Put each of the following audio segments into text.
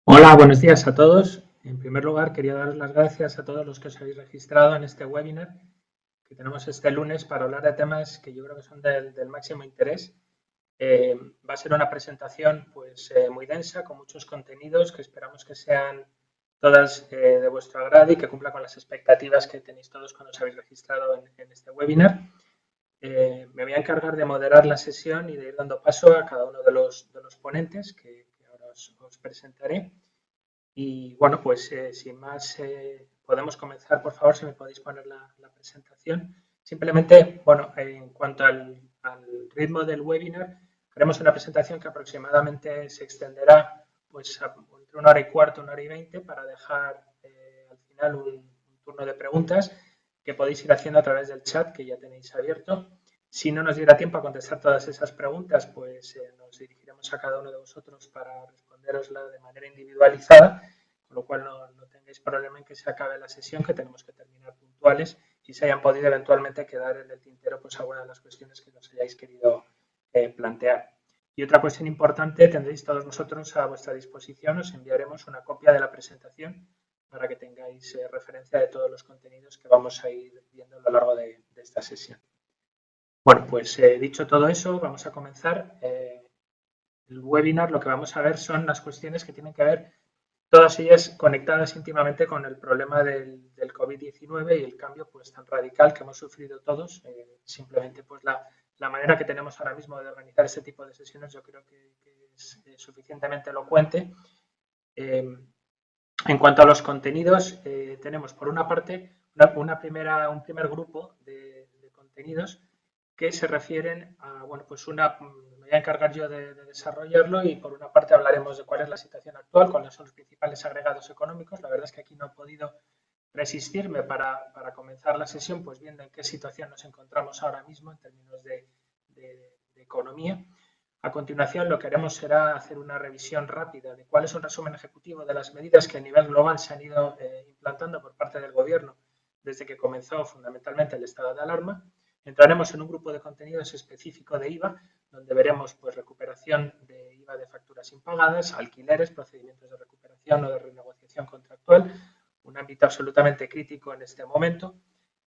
Hola, buenos días a todos. En primer lugar, quería daros las gracias a todos los que os habéis registrado en este webinar que tenemos este lunes para hablar de temas que yo creo que son del máximo interés. Va a ser una presentación muy densa, con muchos contenidos que esperamos que sean todas de vuestro agrado y que cumplan con las expectativas que tenéis todos cuando os habéis registrado en este webinar. Me voy a encargar de moderar la sesión y de ir dando paso a cada uno de los ponentes que ahora os presentaré. Y bueno, sin más, podemos comenzar, por favor, si me podéis poner la presentación. Simplemente, bueno, en cuanto al ritmo del webinar, haremos una presentación que aproximadamente se extenderá entre 1 hora y cuarto, 1 hora y 20, para dejar al final un turno de preguntas que podéis ir haciendo a través del chat que ya tenéis abierto. Si no nos diera tiempo a contestar todas esas preguntas, nos dirigiremos a cada uno de vosotros para responderosla de manera individualizada, con lo cual no tengáis problema en que se acabe la sesión, que tenemos que terminar puntuales y se hayan podido eventualmente quedar en el tintero alguna de las cuestiones que nos hayáis querido plantear. Y otra cuestión importante, tendréis todos vosotros a vuestra disposición, os enviaremos una copia de la presentación para que tengáis referencia de todos los contenidos que vamos a ir viendo a lo largo de esta sesión. Bueno, dicho todo eso, vamos a comenzar. El webinar, lo que vamos a ver son las cuestiones que tienen que ver, todas ellas conectadas íntimamente con el problema del COVID-19 y el cambio tan radical que hemos sufrido todos. Simplemente la manera que tenemos ahora mismo de organizar este tipo de sesiones yo creo que es suficientemente elocuente. En cuanto a los contenidos, tenemos por una parte un primer grupo de contenidos que se refieren a, me voy a encargar yo de desarrollarlo y por una parte hablaremos de cuál es la situación actual, cuáles son los principales agregados económicos. La verdad es que aquí no he podido resistirme para comenzar la sesión, pues viendo en qué situación nos encontramos ahora mismo en términos de economía. A continuación, lo que haremos será hacer una revisión rápida de cuál es un resumen ejecutivo de las medidas que a nivel global se han ido implantando por parte del Gobierno desde que comenzó fundamentalmente el estado de alarma. Entraremos en un grupo de contenidos específico de IVA, donde veremos recuperación de IVA de facturas impagadas, alquileres, procedimientos de recuperación o de renegociación contractual, un ámbito absolutamente crítico en este momento.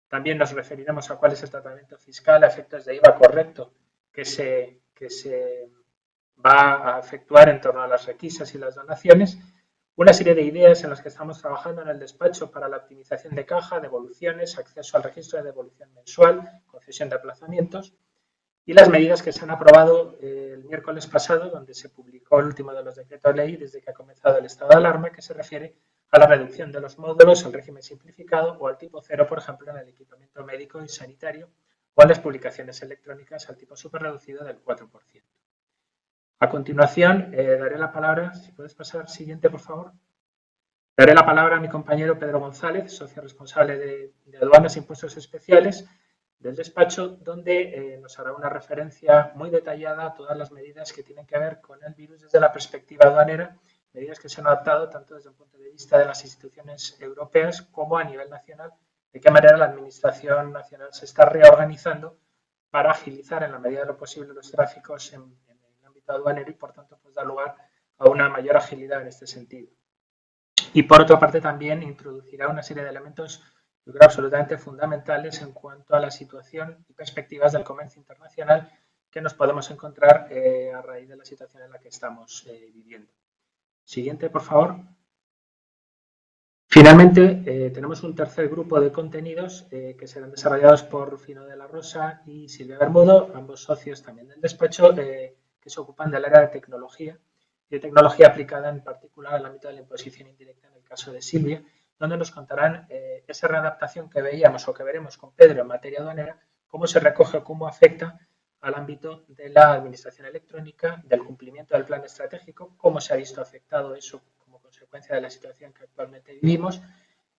También nos referiremos a cuál es el tratamiento fiscal a efectos de IVA correcto que se va a efectuar en torno a las requisas y las donaciones. Una serie de ideas en las que estamos trabajando en el despacho para la optimización de caja, devoluciones, acceso al registro de devolución mensual, concesión de aplazamientos y las medidas que se han aprobado el miércoles pasado, donde se publicó el último de los decretos de ley desde que ha comenzado el estado de alarma, que se refiere a la reducción de los módulos, al régimen simplificado o al tipo cero, por ejemplo, en el equipamiento médico y sanitario o en las publicaciones electrónicas al tipo superreducido del 4%. A continuación, daré la palabra, si puedes pasar siguiente, por favor. Daré la palabra a mi compañero Pedro González, socio responsable de aduanas e impuestos especiales del despacho, donde nos hará una referencia muy detallada a todas las medidas que tienen que ver con el virus desde la perspectiva aduanera, medidas que se han adoptado tanto desde el punto de vista de las instituciones europeas como a nivel nacional, de qué manera la Administración Nacional se está reorganizando para agilizar en la medida de lo posible los tráficos en el ámbito aduanero y, por tanto, dar lugar a una mayor agilidad en este sentido. Y por otra parte también introducirá una serie de elementos, yo creo, absolutamente fundamentales en cuanto a la situación y perspectivas del comercio internacional que nos podemos encontrar a raíz de la situación en la que estamos viviendo. Siguiente, por favor. Finalmente, tenemos un tercer grupo de contenidos que serán desarrollados por Fino de la Rosa y Silvia Bermudo, ambos socios también del despacho, que se ocupan del área de tecnología y de tecnología aplicada en particular al ámbito de la imposición indirecta en el caso de Silvia, donde nos contarán esa readaptación que veíamos o que veremos con Pedro en materia aduanera, cómo se recoge o cómo afecta al ámbito de la administración electrónica, del cumplimiento del plan estratégico, cómo se ha visto afectado eso como consecuencia de la situación que actualmente vivimos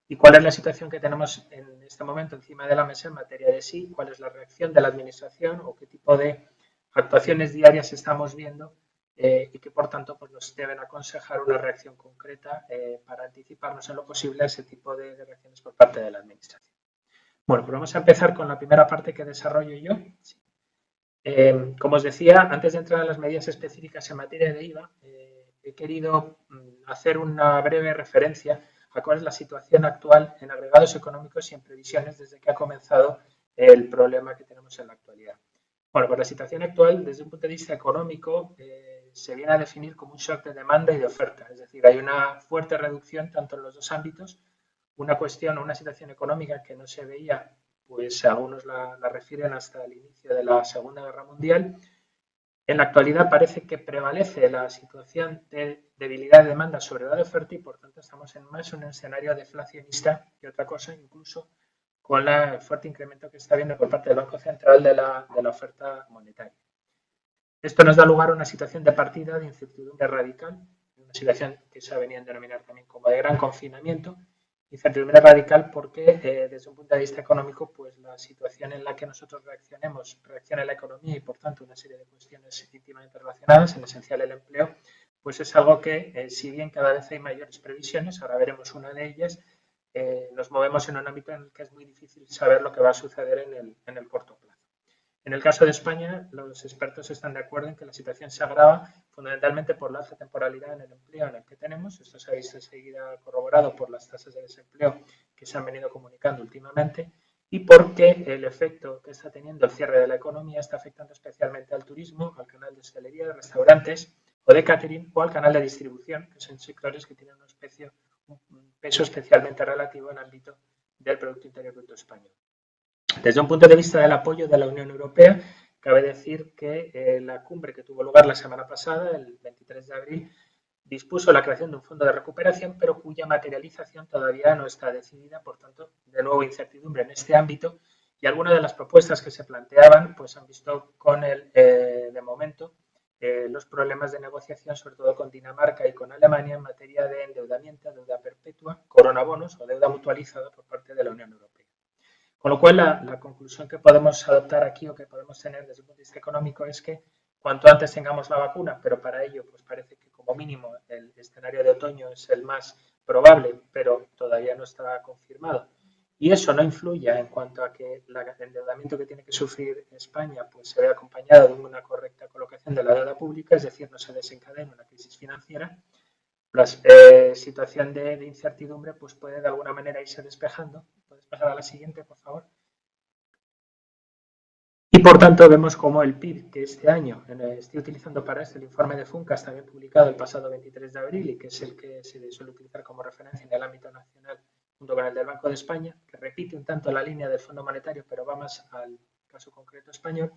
y cuál es la situación que tenemos en este momento encima de la mesa en materia de sí, cuál es la reacción de la administración o qué tipo de actuaciones diarias estamos viendo y que por tanto nos deben aconsejar una reacción concreta para anticiparnos en lo posible a ese tipo de reacciones por parte de la administración. Bueno, pues vamos a empezar con la primera parte que desarrollo yo. Como os decía, antes de entrar en las medidas específicas en materia de IVA, he querido hacer una breve referencia a cuál es la situación actual en agregados económicos y en previsiones desde que ha comenzado el problema que tenemos en la actualidad. Bueno, pues la situación actual, desde un punto de vista económico, se viene a definir como un shock de demanda y de oferta. Es decir, hay una fuerte reducción tanto en los dos ámbitos, una cuestión o una situación económica que no se veía, pues algunos la refieren hasta el inicio de la Segunda Guerra Mundial. En la actualidad parece que prevalece la situación de debilidad de demanda sobre la de oferta y por tanto estamos en más un escenario deflacionista que otra cosa, incluso con el fuerte incremento que está habiendo por parte del Banco Central de la oferta monetaria. Esto nos da lugar a una situación de partida de incertidumbre radical, una situación que se ha venido a denominar también como de gran confinamiento, incertidumbre radical porque desde un punto de vista económico, pues la situación en la que nosotros reacciona la economía y por tanto una serie de cuestiones íntimamente relacionadas, en esencial el empleo, pues es algo que si bien cada vez hay mayores previsiones, ahora veremos una de ellas, nos movemos en un ámbito en el que es muy difícil saber lo que va a suceder en el corto plazo. En el caso de España, los expertos están de acuerdo en que la situación se agrava fundamentalmente por la alta temporalidad en el empleo en el que tenemos. Esto se ha visto enseguida corroborado por las tasas de desempleo que se han venido comunicando últimamente y porque el efecto que está teniendo el cierre de la economía está afectando especialmente al turismo, al canal de hostelería, de restaurantes o de catering o al canal de distribución, que son sectores que tienen un peso especialmente relativo en el ámbito del Producto Interior Bruto español. Desde un punto de vista del apoyo de la Unión Europea, cabe decir que la cumbre que tuvo lugar la semana pasada, el 23 de abril, dispuso la creación de un fondo de recuperación, pero cuya materialización todavía no está decidida, por tanto, de nuevo incertidumbre en este ámbito y algunas de las propuestas que se planteaban pues han visto con de momento los problemas de negociación, sobre todo con Dinamarca y con Alemania en materia de endeudamiento, deuda perpetua, coronabonos o deuda mutualizada por parte de la Unión Europea. Con lo cual, la conclusión que podemos adoptar aquí o que podemos tener desde el punto de vista económico es que cuanto antes tengamos la vacuna, pero para ello pues parece que como mínimo el escenario de otoño es el más probable, pero todavía no está confirmado. Y eso no influye en cuanto a que el endeudamiento que tiene que sufrir España pues se vea acompañado de una correcta colocación de la deuda pública, es decir, no se desencadene una crisis financiera. La situación de incertidumbre pues puede de alguna manera irse despejando. Puedes pasar a la siguiente, por favor. Y por tanto vemos como el PIB que este año estoy utilizando para esto el informe de Funcas, también publicado el pasado 23 de abril y que es el que se suele utilizar como referencia en el ámbito nacional junto con el del Banco de España, que repite un tanto la línea del Fondo Monetario pero va más al caso concreto español,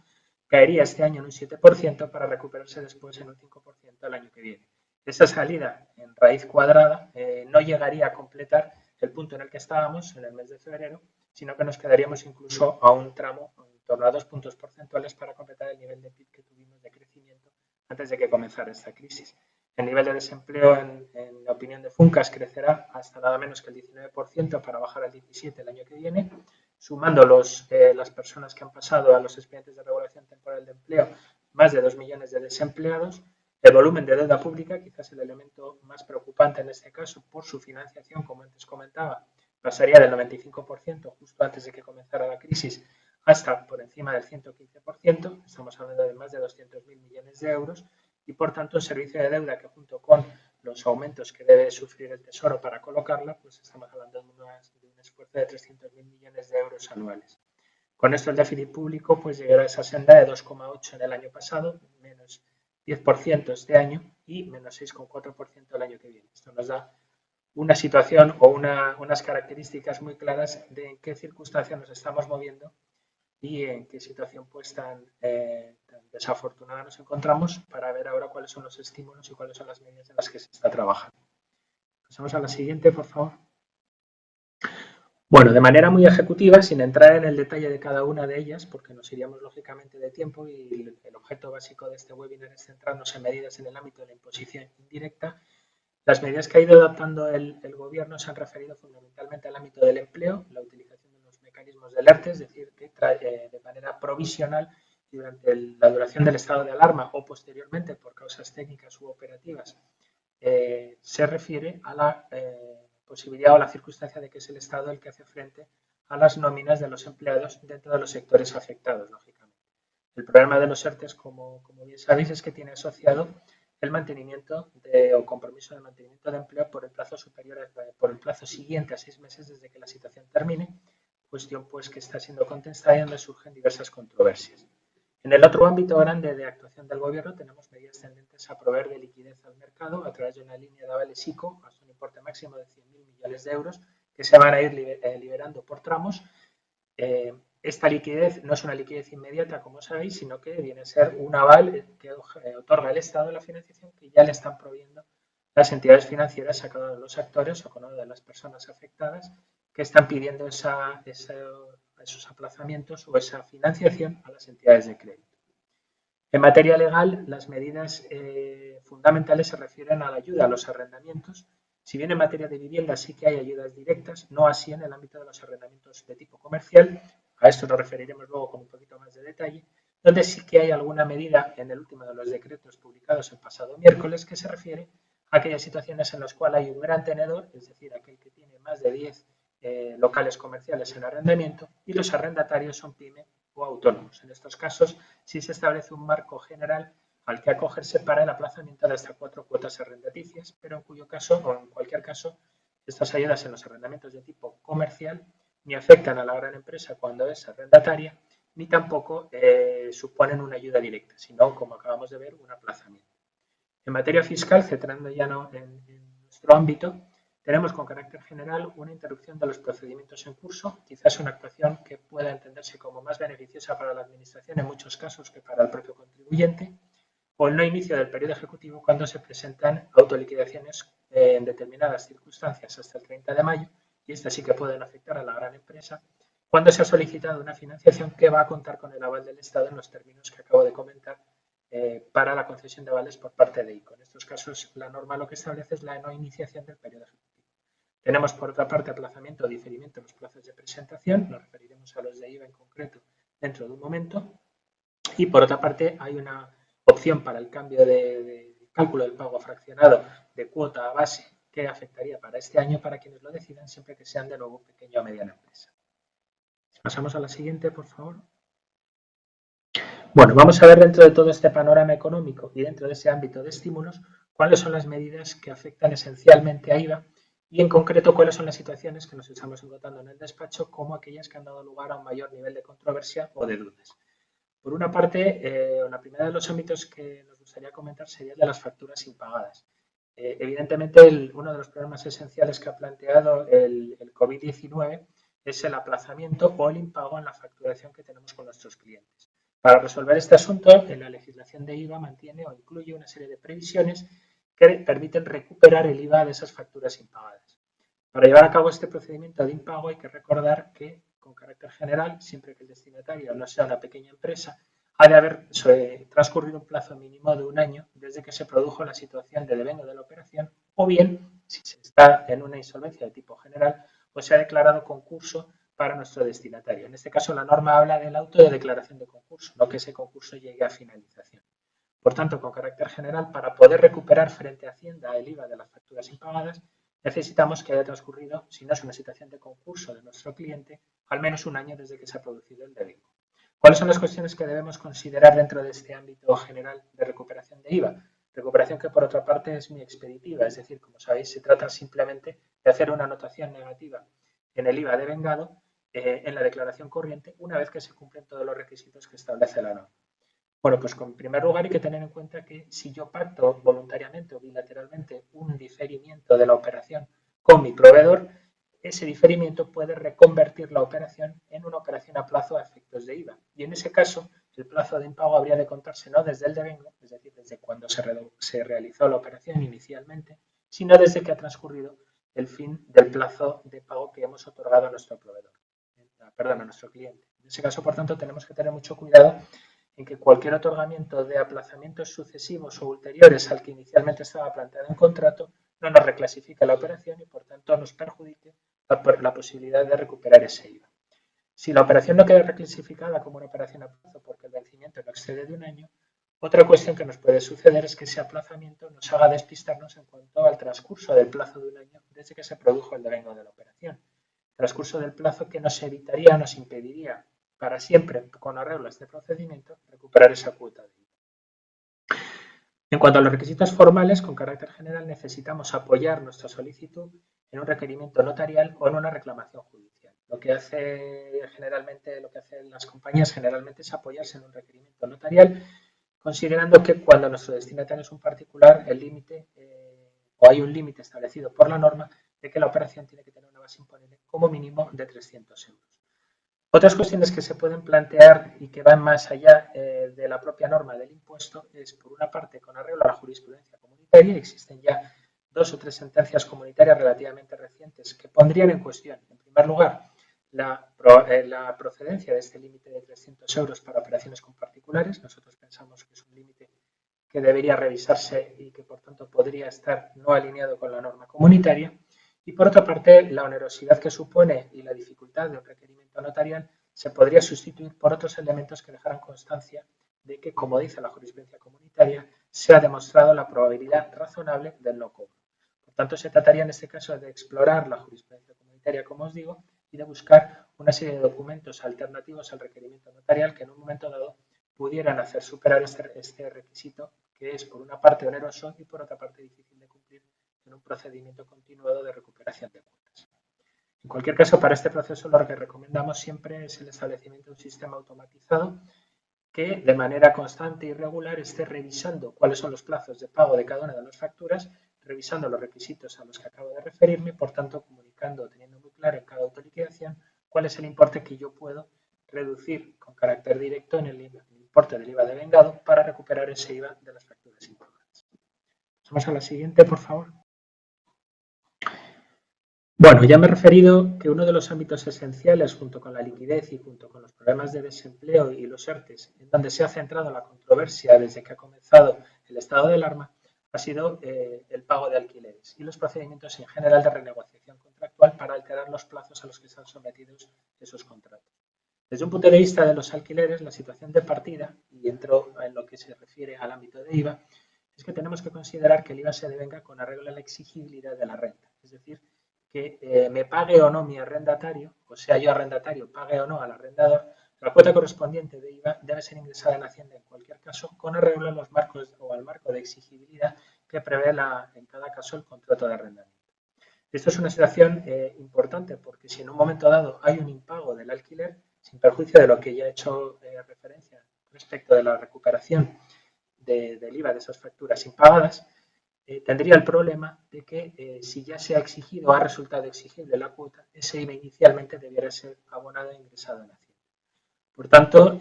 caería este año en un 7% para recuperarse después en un 5% el año que viene. Esa salida en raíz cuadrada no llegaría a completar el punto en el que estábamos en el mes de febrero, sino que nos quedaríamos incluso a un tramo en torno a 2 puntos porcentuales para completar el nivel de PIB que tuvimos de crecimiento antes de que comenzara esta crisis. El nivel de desempleo, en la opinión de Funcas, crecerá hasta nada menos que el 19% para bajar al 17% el año que viene. Sumando las personas que han pasado a los expedientes de regulación temporal de empleo, más de 2 millones de desempleados. El volumen de deuda pública, quizás el elemento más preocupante en este caso por su financiación, como antes comentaba, pasaría del 95% justo antes de que comenzara la crisis hasta por encima del 115%. Estamos hablando de más de 200.000 millones de euros y, por tanto, el servicio de deuda que junto con los aumentos que debe sufrir el Tesoro para colocarla, pues estamos hablando de un esfuerzo de 300.000 millones de euros anuales. Con esto el déficit público pues llegará a esa senda de 2,8 en el año pasado, menos 10% este año y menos 6,4% el año que viene. Esto nos da una situación o unas características muy claras de en qué circunstancias nos estamos moviendo y en qué situación pues tan desafortunada nos encontramos para ver ahora cuáles son los estímulos y cuáles son las medidas en las que se está trabajando. Pasamos a la siguiente, por favor. Bueno, de manera muy ejecutiva, sin entrar en el detalle de cada una de ellas, porque nos iríamos lógicamente de tiempo y el objeto básico de este webinar es centrarnos en medidas en el ámbito de la imposición indirecta. Las medidas que ha ido adoptando el Gobierno se han referido fundamentalmente al ámbito del empleo, la utilización de los mecanismos del ERTE, es decir, que de manera provisional y durante la duración del estado de alarma o posteriormente por causas técnicas u operativas, se refiere a la posibilidad o la circunstancia de que es el Estado el que hace frente a las nóminas de los empleados dentro de los sectores afectados, lógicamente. El problema de los ERTE, como bien sabéis, es que tiene asociado el mantenimiento o compromiso de mantenimiento de empleo por el plazo por el plazo siguiente a 6 meses desde que la situación termine, cuestión pues que está siendo contestada y donde surgen diversas controversias. En el otro ámbito grande de actuación del Gobierno tenemos medidas tendentes a proveer de liquidez al mercado a través de una línea de avales ICO hasta un importe máximo de 100.000 millones de euros que se van a ir liberando por tramos. Esta liquidez no es una liquidez inmediata, como sabéis, sino que viene a ser un aval que otorga el Estado a la financiación que ya le están proveyendo las entidades financieras a cada uno de los actores o a cada una de las personas afectadas que están pidiendo esos aplazamientos o esa financiación a las entidades de crédito. En materia legal, las medidas fundamentales se refieren a la ayuda a los arrendamientos. Si bien en materia de vivienda sí que hay ayudas directas, no así en el ámbito de los arrendamientos de tipo comercial. A esto nos referiremos luego con un poquito más de detalle, donde sí que hay alguna medida en el último de los decretos publicados el pasado miércoles que se refiere a aquellas situaciones en las cuales hay un gran tenedor, es decir, aquel que tiene más de 10 locales comerciales en arrendamiento y los arrendatarios son pyme o autónomos. En estos casos, sí se establece un marco general al que acogerse para el aplazamiento de hasta 4 cuotas arrendaticias, pero en cuyo caso, o en cualquier caso, estas ayudas en los arrendamientos de tipo comercial ni afectan a la gran empresa cuando es arrendataria, ni tampoco suponen una ayuda directa, sino, como acabamos de ver, un aplazamiento. En materia fiscal, centrando ya en nuestro ámbito, tenemos con carácter general una interrupción de los procedimientos en curso, quizás una actuación que pueda entenderse como más beneficiosa para la Administración en muchos casos que para el propio contribuyente, o el no inicio del periodo ejecutivo cuando se presentan autoliquidaciones en determinadas circunstancias hasta el 30 de mayo, y estas sí que pueden afectar a la gran empresa, cuando se ha solicitado una financiación que va a contar con el aval del Estado en los términos que acabo de comentar para la concesión de avales por parte de ICO. En estos casos, la norma lo que establece es la no iniciación del periodo ejecutivo. Tenemos, por otra parte, aplazamiento o diferimiento de los plazos de presentación, nos referiremos a los de IVA en concreto dentro de un momento, y por otra parte hay una opción para el cambio de cálculo del pago fraccionado de cuota a base que afectaría para este año para quienes lo decidan, siempre que sean de nuevo pequeña o mediana empresa. Pasamos a la siguiente, por favor. Bueno, vamos a ver dentro de todo este panorama económico y dentro de ese ámbito de estímulos cuáles son las medidas que afectan esencialmente a IVA y en concreto cuáles son las situaciones que nos estamos encontrando en el despacho como aquellas que han dado lugar a un mayor nivel de controversia o de dudas. Por una parte, la primera de los ámbitos que nos gustaría comentar sería el de las facturas impagadas. Evidentemente, uno de los problemas esenciales que ha planteado el COVID-19 es el aplazamiento o el impago en la facturación que tenemos con nuestros clientes. Para resolver este asunto, la legislación de IVA mantiene o incluye una serie de previsiones que permiten recuperar el IVA de esas facturas impagadas. Para llevar a cabo este procedimiento de impago hay que recordar que, con carácter general, siempre que el destinatario no sea una pequeña empresa, ha de haber transcurrido un plazo mínimo de un año desde que se produjo la situación de devengo de la operación o bien, si se está en una insolvencia de tipo general, pues se ha declarado concurso para nuestro destinatario. En este caso, la norma habla del auto de declaración de concurso, no que ese concurso llegue a finalización. Por tanto, con carácter general, para poder recuperar frente a Hacienda el IVA de las facturas impagadas, necesitamos que haya transcurrido, si no es una situación de concurso de nuestro cliente, al menos un año desde que se ha producido el devengo. ¿Cuáles son las cuestiones que debemos considerar dentro de este ámbito general de recuperación de IVA? Recuperación que, por otra parte, es muy expeditiva, es decir, como sabéis, se trata simplemente de hacer una anotación negativa en el IVA devengado en la declaración corriente una vez que se cumplen todos los requisitos que establece la norma. Bueno, pues en primer lugar hay que tener en cuenta que si yo pacto voluntariamente o bilateralmente un diferimiento de la operación con mi proveedor, ese diferimiento puede reconvertir la operación en una operación a plazo a efectos de IVA. Y en ese caso, el plazo de impago habría de contarse no desde el devengo, es decir, desde cuando se realizó la operación inicialmente, sino desde que ha transcurrido el fin del plazo de pago que hemos otorgado a nuestro proveedor, perdón, a nuestro cliente. En ese caso, por tanto, tenemos que tener mucho cuidado en que cualquier otorgamiento de aplazamientos sucesivos o ulteriores al que inicialmente estaba planteado en contrato no nos reclasifique la operación y, por tanto, nos perjudique la posibilidad de recuperar ese IVA. Si la operación no queda reclasificada como una operación a plazo porque el vencimiento no excede de un año, otra cuestión que nos puede suceder es que ese aplazamiento nos haga despistarnos en cuanto al transcurso del plazo de un año desde que se produjo el devengo de la operación. Transcurso del plazo que nos evitaría, nos impediría para siempre, con arreglo a este procedimiento, recuperar esa cuota de IVA. En cuanto a los requisitos formales, con carácter general, necesitamos apoyar nuestra solicitud en un requerimiento notarial o en una reclamación judicial. Lo que hacen las compañías generalmente es apoyarse en un requerimiento notarial, considerando que cuando nuestro destinatario es un particular, el límite o hay un límite establecido por la norma de que la operación tiene que tener una base imponible como mínimo de 300 euros. Otras cuestiones que se pueden plantear y que van más allá de la propia norma del impuesto es, por una parte, con arreglo a la jurisprudencia comunitaria, existen ya 2 o 3 sentencias comunitarias relativamente recientes que pondrían en cuestión, en primer lugar, la procedencia de este límite de 300 euros para operaciones con particulares. Nosotros pensamos que es un límite que debería revisarse y que, por tanto, podría estar no alineado con la norma comunitaria. Y, por otra parte, la onerosidad que supone y la dificultad de un requerimiento notarial se podría sustituir por otros elementos que dejaran constancia de que, como dice la jurisprudencia comunitaria, se ha demostrado la probabilidad razonable del no cobro. Por tanto, se trataría en este caso de explorar la jurisprudencia comunitaria, como os digo, y de buscar una serie de documentos alternativos al requerimiento notarial que en un momento dado pudieran hacer superar este requisito, que es por una parte oneroso y por otra parte difícil de cumplir en un procedimiento continuado de recuperación de cuotas. En cualquier caso, para este proceso lo que recomendamos siempre es el establecimiento de un sistema automatizado que de manera constante y regular esté revisando cuáles son los plazos de pago de cada una de las facturas, revisando los requisitos a los que acabo de referirme y, por tanto, comunicando, teniendo muy claro en cada autoliquidación cuál es el importe que yo puedo reducir con carácter directo en el importe del IVA devengado para recuperar ese IVA de las facturas impagadas. Pasamos a la siguiente, por favor. Bueno, ya me he referido que uno de los ámbitos esenciales, junto con la liquidez y junto con los problemas de desempleo y los ERTES, en donde se ha centrado la controversia desde que ha comenzado el estado de alarma, ha sido el pago de alquileres y los procedimientos en general de renegociación contractual para alterar los plazos a los que están sometidos esos contratos. Desde un punto de vista de los alquileres, la situación de partida, y entro en lo que se refiere al ámbito de IVA, es que tenemos que considerar que el IVA se devenga con arreglo a la exigibilidad de la renta, es decir, que me pague o no mi arrendatario, o sea, yo arrendatario pague o no al arrendador, la cuota correspondiente de IVA debe ser ingresada en Hacienda en cualquier caso con arreglo a los marcos o al marco de exigibilidad que prevé en cada caso el contrato de arrendamiento. Esto es una situación importante porque si en un momento dado hay un impago del alquiler, sin perjuicio de lo que ya he hecho referencia respecto de la recuperación del IVA de esas facturas impagadas, tendría el problema de que si ya se ha exigido o ha resultado exigible la cuota, ese IVA inicialmente debiera ser abonado e ingresado en Hacienda. Por tanto,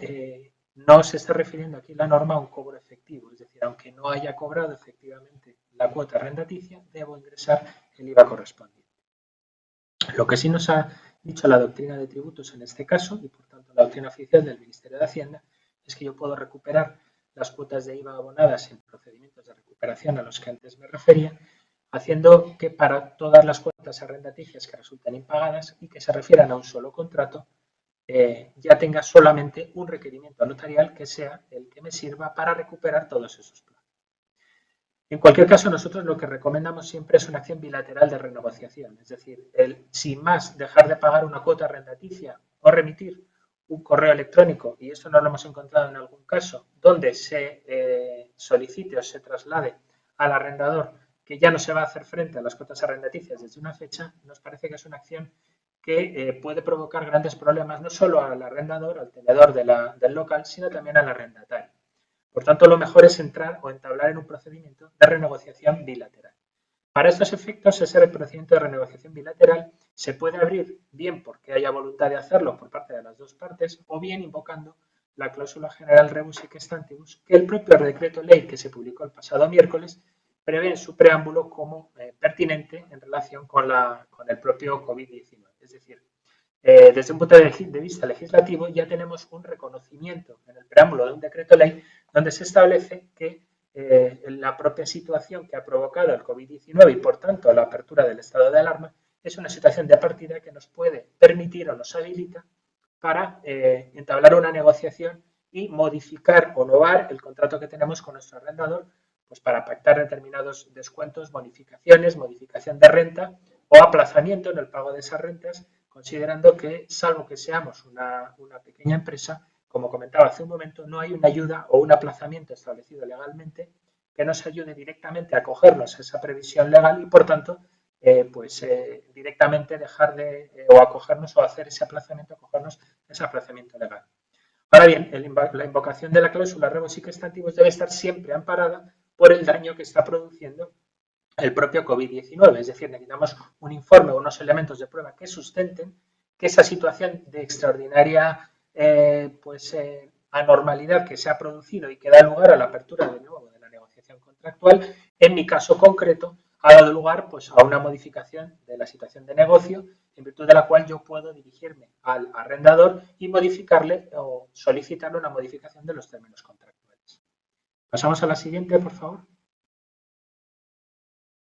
no se está refiriendo aquí la norma a un cobro efectivo, es decir, aunque no haya cobrado efectivamente la cuota arrendaticia, debo ingresar el IVA correspondiente. Lo que sí nos ha dicho la doctrina de tributos en este caso, y por tanto la doctrina oficial del Ministerio de Hacienda, es que yo puedo recuperar las cuotas de IVA abonadas en procedimientos de recuperación a los que antes me refería, haciendo que para todas las cuotas arrendaticias que resulten impagadas y que se refieran a un solo contrato, ya tenga solamente un requerimiento notarial que sea el que me sirva para recuperar todos esos plazos. En cualquier caso, nosotros lo que recomendamos siempre es una acción bilateral de renegociación, es decir, el sin más dejar de pagar una cuota arrendaticia o remitir un correo electrónico, y eso no lo hemos encontrado en algún caso, donde se solicite o se traslade al arrendador que ya no se va a hacer frente a las cuotas arrendaticias desde una fecha, nos parece que es una acción que puede provocar grandes problemas no solo al arrendador, al tenedor del local, sino también al arrendatario. Por tanto, lo mejor es entrar o entablar en un procedimiento de renegociación bilateral. Para estos efectos, ese procedimiento de renegociación bilateral se puede abrir bien porque haya voluntad de hacerlo por parte de las dos partes o bien invocando la cláusula general rebus sic stantibus que el propio decreto ley que se publicó el pasado miércoles prevé en su preámbulo como pertinente en relación con el propio COVID-19. Es decir, desde un punto de vista legislativo ya tenemos un reconocimiento en el preámbulo de un decreto ley donde se establece que la propia situación que ha provocado el COVID-19 y por tanto la apertura del estado de alarma es una situación de partida que nos puede permitir o nos habilita para entablar una negociación y modificar o novar el contrato que tenemos con nuestro arrendador pues para pactar determinados descuentos, bonificaciones, modificación de renta o aplazamiento en el pago de esas rentas, considerando que, salvo que seamos una pequeña empresa, como comentaba hace un momento, no hay una ayuda o un aplazamiento establecido legalmente que nos ayude directamente a acogernos a esa previsión legal y, por tanto, directamente dejar de o acogernos o hacer ese aplazamiento, acogernos a ese aplazamiento legal. Ahora bien, la invocación de la cláusula rebus sic stantibus debe estar siempre amparada por el daño que está produciendo el propio COVID-19, es decir, necesitamos un informe o unos elementos de prueba que sustenten que esa situación de extraordinaria anormalidad que se ha producido y que da lugar a la apertura de nuevo de la negociación contractual, en mi caso concreto, ha dado lugar a una modificación de la situación de negocio, en virtud de la cual yo puedo dirigirme al arrendador y modificarle o solicitarle una modificación de los términos contractuales. Pasamos a la siguiente, por favor.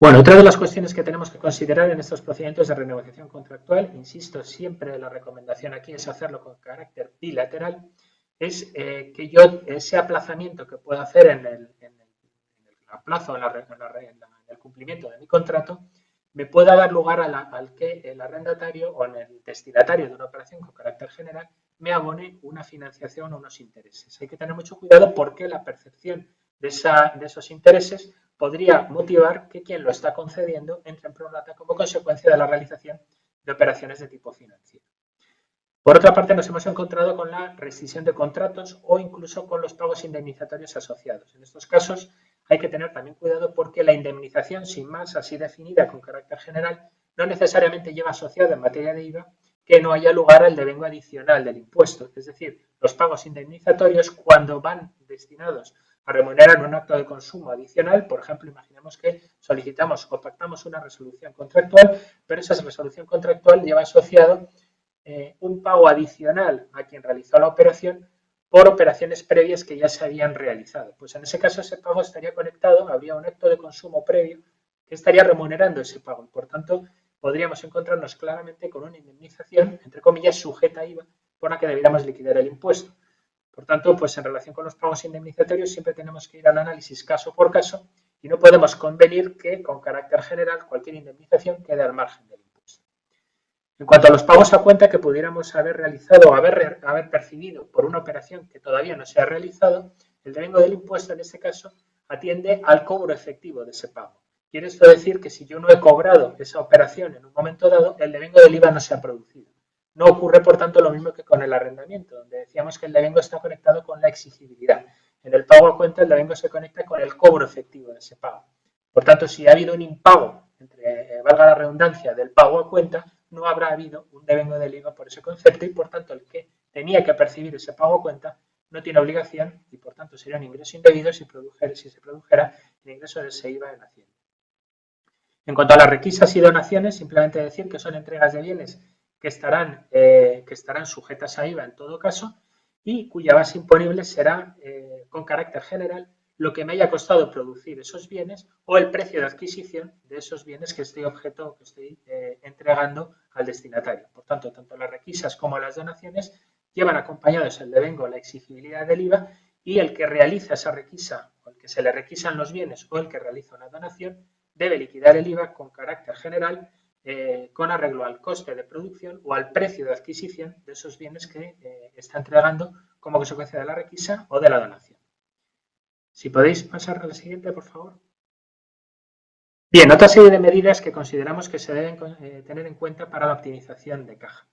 Bueno, otra de las cuestiones que tenemos que considerar en estos procedimientos de renegociación contractual, insisto, siempre la recomendación aquí es hacerlo con carácter bilateral, es que yo ese aplazamiento que puedo hacer en el plazo, en el cumplimiento de mi contrato, me pueda dar lugar al que el arrendatario o el destinatario de una operación con carácter general me abone una financiación o unos intereses. Hay que tener mucho cuidado porque la percepción de esos intereses podría motivar que quien lo está concediendo entre en prorrata como consecuencia de la realización de operaciones de tipo financiero. Por otra parte, nos hemos encontrado con la rescisión de contratos o incluso con los pagos indemnizatorios asociados. En estos casos hay que tener también cuidado porque la indemnización, sin más, así definida con carácter general, no necesariamente lleva asociado en materia de IVA que no haya lugar al devengo adicional del impuesto. Es decir, los pagos indemnizatorios, cuando van destinados a remunerar un acto de consumo adicional, por ejemplo, imaginemos que solicitamos o pactamos una resolución contractual, pero esa resolución contractual lleva asociado un pago adicional a quien realizó la operación por operaciones previas que ya se habían realizado. Pues en ese caso ese pago estaría conectado, habría un acto de consumo previo que estaría remunerando ese pago. Por tanto, podríamos encontrarnos claramente con una indemnización, entre comillas, sujeta a IVA, por la que debiéramos liquidar el impuesto. Por tanto, pues en relación con los pagos indemnizatorios siempre tenemos que ir al análisis caso por caso y no podemos convenir que con carácter general cualquier indemnización quede al margen del impuesto. En cuanto a los pagos a cuenta que pudiéramos haber realizado o haber percibido por una operación que todavía no se ha realizado, el devengo del impuesto en este caso atiende al cobro efectivo de ese pago. Quiere esto decir que si yo no he cobrado esa operación en un momento dado, el devengo del IVA no se ha producido. No ocurre, por tanto, lo mismo que con el arrendamiento, donde decíamos que el devengo está conectado con la exigibilidad. En el pago a cuenta, el devengo se conecta con el cobro efectivo de ese pago. Por tanto, si ha habido un impago, valga la redundancia, del pago a cuenta, no habrá habido un devengo del IVA por ese concepto y, por tanto, el que tenía que percibir ese pago a cuenta no tiene obligación y, por tanto, sería un ingreso indebido si se produjera el ingreso de ese IVA en Hacienda. En cuanto a las requisas y donaciones, simplemente decir que son entregas de bienes que estarán sujetas a IVA en todo caso y cuya base imponible será, con carácter general, lo que me haya costado producir esos bienes o el precio de adquisición de esos bienes que estoy entregando al destinatario. Por tanto, tanto las requisas como las donaciones llevan acompañados el devengo, la exigibilidad del IVA y el que realiza esa requisa o el que se le requisan los bienes o el que realiza una donación debe liquidar el IVA con carácter general con arreglo al coste de producción o al precio de adquisición de esos bienes que está entregando como consecuencia de la requisa o de la donación. Si podéis pasar a la siguiente, por favor. Bien, otra serie de medidas que consideramos que se deben tener en cuenta para la optimización de caja.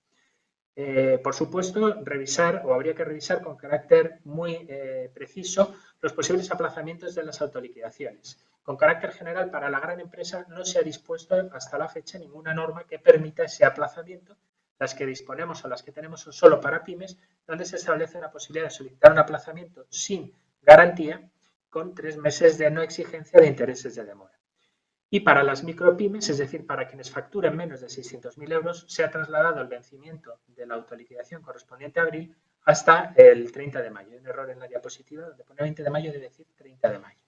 Por supuesto, habría que revisar con carácter muy preciso los posibles aplazamientos de las autoliquidaciones. Con carácter general, para la gran empresa no se ha dispuesto hasta la fecha ninguna norma que permita ese aplazamiento. Las que disponemos o las que tenemos son solo para pymes, donde se establece la posibilidad de solicitar un aplazamiento sin garantía con 3 meses de no exigencia de intereses de demora. Y para las micropymes, es decir, para quienes facturen menos de 600.000 euros, se ha trasladado el vencimiento de la autoliquidación correspondiente a abril hasta el 30 de mayo. Hay un error en la diapositiva donde pone 20 de mayo, debe decir 30 de mayo.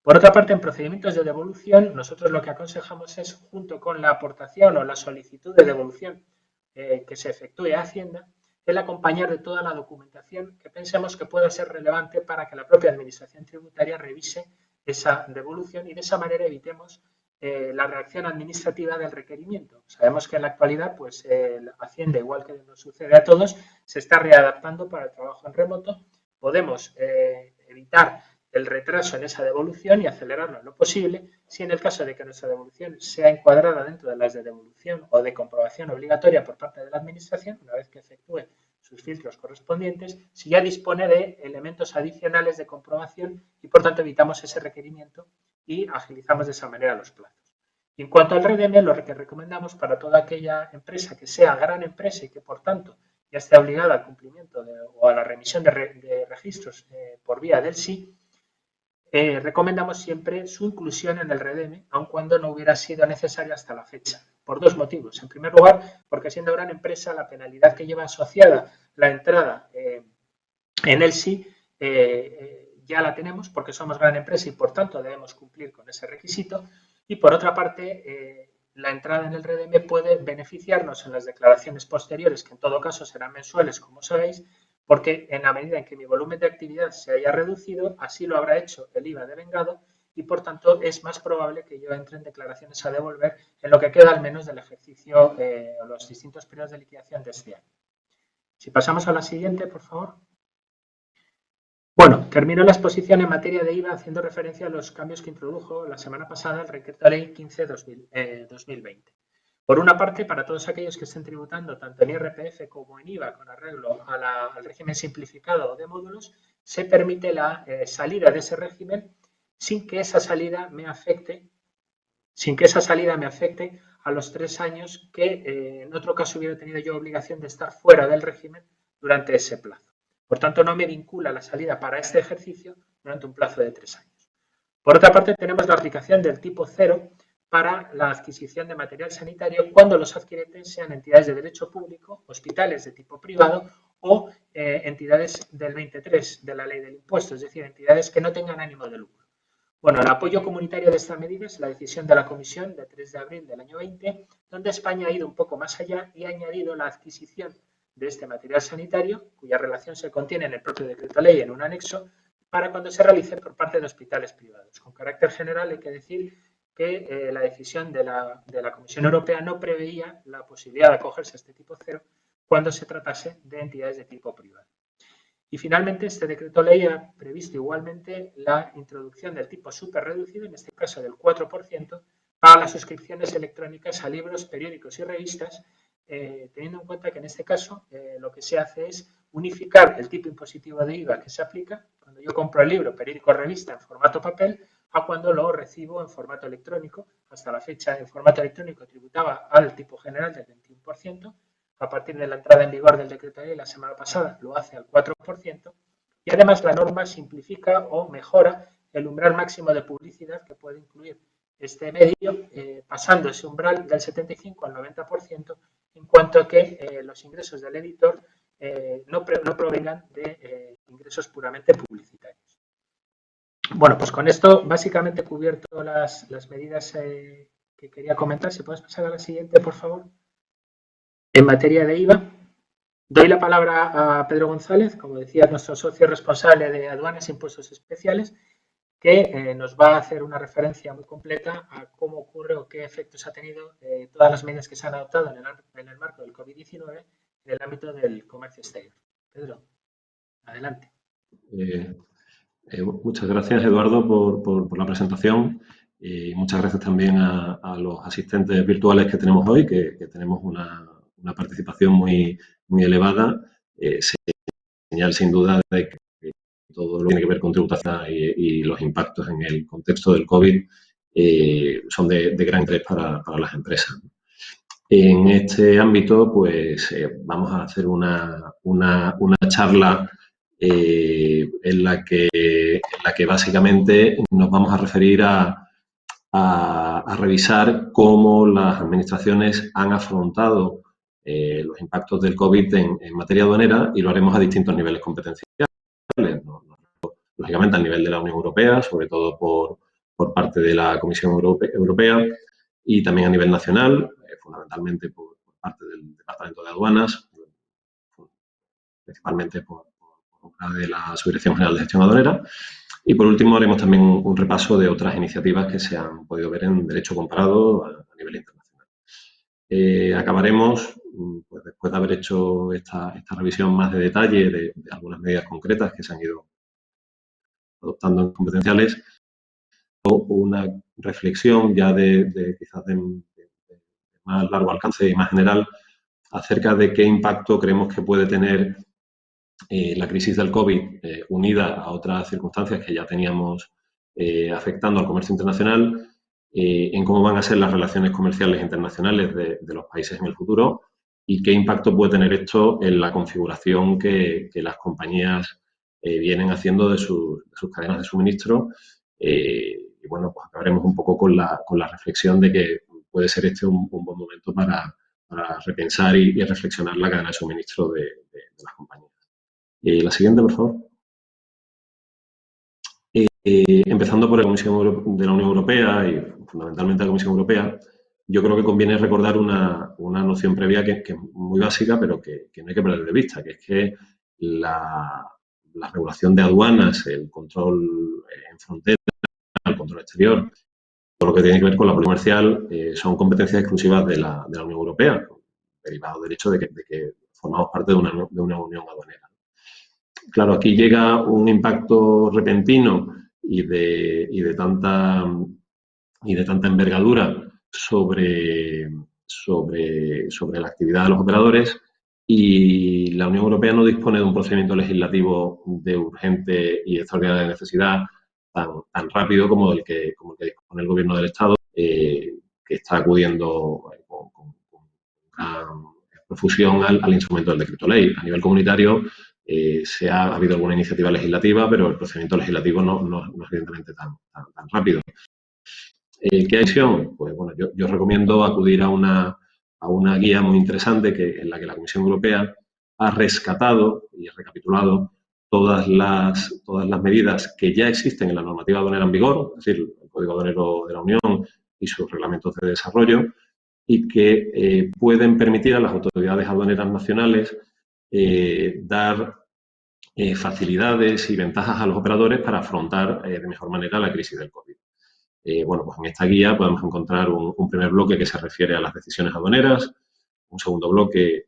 Por otra parte, en procedimientos de devolución, nosotros lo que aconsejamos es, junto con la aportación o la solicitud de devolución que se efectúe a Hacienda, el acompañar de toda la documentación que pensemos que pueda ser relevante para que la propia Administración Tributaria revise esa devolución y de esa manera evitemos la reacción administrativa del requerimiento. Sabemos que en la actualidad, pues Hacienda, igual que nos sucede a todos, se está readaptando para el trabajo en remoto. Podemos evitar el retraso en esa devolución y acelerarlo en lo posible, si en el caso de que nuestra devolución sea encuadrada dentro de las de devolución o de comprobación obligatoria por parte de la Administración, una vez que efectúe sus filtros correspondientes, si ya dispone de elementos adicionales de comprobación y, por tanto, evitamos ese requerimiento y agilizamos de esa manera los plazos. Y en cuanto al RDM, lo que recomendamos para toda aquella empresa que sea gran empresa y que, por tanto, ya esté obligada al cumplimiento o a la remisión de registros por vía del SI, recomendamos siempre su inclusión en el REDEME, aun cuando no hubiera sido necesario hasta la fecha, por dos motivos. En primer lugar, porque siendo gran empresa, la penalidad que lleva asociada la entrada en el SI ya la tenemos porque somos gran empresa y, por tanto, debemos cumplir con ese requisito. Y, por otra parte, la entrada en el REDEME puede beneficiarnos en las declaraciones posteriores, que en todo caso serán mensuales, como sabéis, porque en la medida en que mi volumen de actividad se haya reducido, así lo habrá hecho el IVA devengado y, por tanto, es más probable que yo entre en declaraciones a devolver en lo que queda al menos del ejercicio o los distintos periodos de liquidación de este año. Si pasamos a la siguiente, por favor. Bueno, termino la exposición en materia de IVA haciendo referencia a los cambios que introdujo la semana pasada el Decreto Ley 15/2020. Por una parte, para todos aquellos que estén tributando tanto en IRPF como en IVA con arreglo al régimen simplificado de módulos, se permite la salida de ese régimen sin que esa salida me afecte a los 3 años que en otro caso hubiera tenido yo obligación de estar fuera del régimen durante ese plazo. Por tanto, no me vincula la salida para este ejercicio durante un plazo de 3 años. Por otra parte, tenemos la aplicación del tipo 0 para la adquisición de material sanitario cuando los adquirentes sean entidades de derecho público, hospitales de tipo privado o entidades del 23 de la ley del impuesto, es decir, entidades que no tengan ánimo de lucro. Bueno, el apoyo comunitario de esta medida es la decisión de la Comisión de 3 de abril del año 20, donde España ha ido un poco más allá y ha añadido la adquisición de este material sanitario, cuya relación se contiene en el propio decreto ley en un anexo, para cuando se realice por parte de hospitales privados. Con carácter general hay que decir que la decisión de la Comisión Europea no preveía la posibilidad de acogerse a este tipo cero cuando se tratase de entidades de tipo privado. Y finalmente, este decreto ley ha previsto igualmente la introducción del tipo súper reducido, en este caso del 4%, para las suscripciones electrónicas a libros, periódicos y revistas, teniendo en cuenta que en este caso lo que se hace es unificar el tipo impositivo de IVA que se aplica cuando yo compro el libro, periódico o revista en formato papel a cuando lo recibo en formato electrónico. Hasta la fecha, en formato electrónico tributaba al tipo general del 21%. A partir de la entrada en vigor del decreto de ley la semana pasada lo hace al 4% y además la norma simplifica o mejora el umbral máximo de publicidad que puede incluir este medio, pasando ese umbral del 75 al 90% en cuanto a que los ingresos del editor no provengan de ingresos puramente publicitarios. Bueno, pues con esto básicamente he cubierto las medidas que quería comentar. Si puedes pasar a la siguiente, por favor. En materia de IVA, doy la palabra a Pedro González, como decía, nuestro socio responsable de aduanas e impuestos especiales, que nos va a hacer una referencia muy completa a cómo ocurre o qué efectos ha tenido todas las medidas que se han adoptado en el marco del COVID-19 en el ámbito del comercio exterior. Pedro, adelante. Muchas gracias, Eduardo, por la presentación y muchas gracias también a los asistentes virtuales que tenemos hoy, que tenemos una participación muy elevada. Señal sin duda de que todo lo que tiene que ver con tributación y los impactos en el contexto del COVID son de gran interés para las empresas. En este ámbito, pues vamos a hacer una charla en la que básicamente nos vamos a referir a revisar cómo las administraciones han afrontado los impactos del COVID en materia aduanera y lo haremos a distintos niveles competenciales, ¿no? Lógicamente a nivel de la Unión Europea, sobre todo por parte de la Comisión Europea y también a nivel nacional, fundamentalmente por parte del Departamento de Aduanas, principalmente por obra de la Subdirección General de Gestión Aduanera. Y por último haremos también un repaso de otras iniciativas que se han podido ver en derecho comparado a nivel internacional. Acabaremos, pues después de haber hecho esta revisión más de detalle de algunas medidas concretas que se han ido adoptando competenciales, o una reflexión ya quizás de más largo alcance y más general acerca de qué impacto creemos que puede tener la crisis del COVID unida a otras circunstancias que ya teníamos afectando al comercio internacional, en cómo van a ser las relaciones comerciales internacionales de los países en el futuro y qué impacto puede tener esto en la configuración que las compañías vienen haciendo de sus cadenas de suministro. Y bueno, pues acabaremos un poco con la reflexión de que puede ser este un buen momento para repensar y reflexionar la cadena de suministro de las compañías. La siguiente, por favor. Empezando por la Comisión de la Unión Europea y fundamentalmente la Comisión Europea, yo creo que conviene recordar una noción previa que es muy básica, pero que no hay que perder de vista, que es que la regulación de aduanas, el control en frontera, el control exterior, todo lo que tiene que ver con la política comercial, son competencias exclusivas de la Unión Europea, derivado del hecho de que formamos parte de una unión aduanera. Claro, aquí llega un impacto repentino y de tanta envergadura sobre la actividad de los operadores y la Unión Europea no dispone de un procedimiento legislativo de urgente y extraordinaria necesidad tan rápido como el que dispone el Gobierno del Estado, que está acudiendo con gran profusión al instrumento del decreto ley. A nivel comunitario ha habido alguna iniciativa legislativa, pero el procedimiento legislativo no es evidentemente tan rápido. ¿Qué acción? Pues bueno, yo recomiendo acudir a una guía muy interesante en la que la Comisión Europea ha rescatado y recapitulado todas las medidas que ya existen en la normativa aduanera en vigor, es decir, el Código Aduanero de la Unión y sus reglamentos de desarrollo, y que pueden permitir a las autoridades aduaneras nacionales dar facilidades y ventajas a los operadores para afrontar de mejor manera la crisis del COVID. Bueno, pues en esta guía podemos encontrar un primer bloque que se refiere a las decisiones aduaneras, un segundo bloque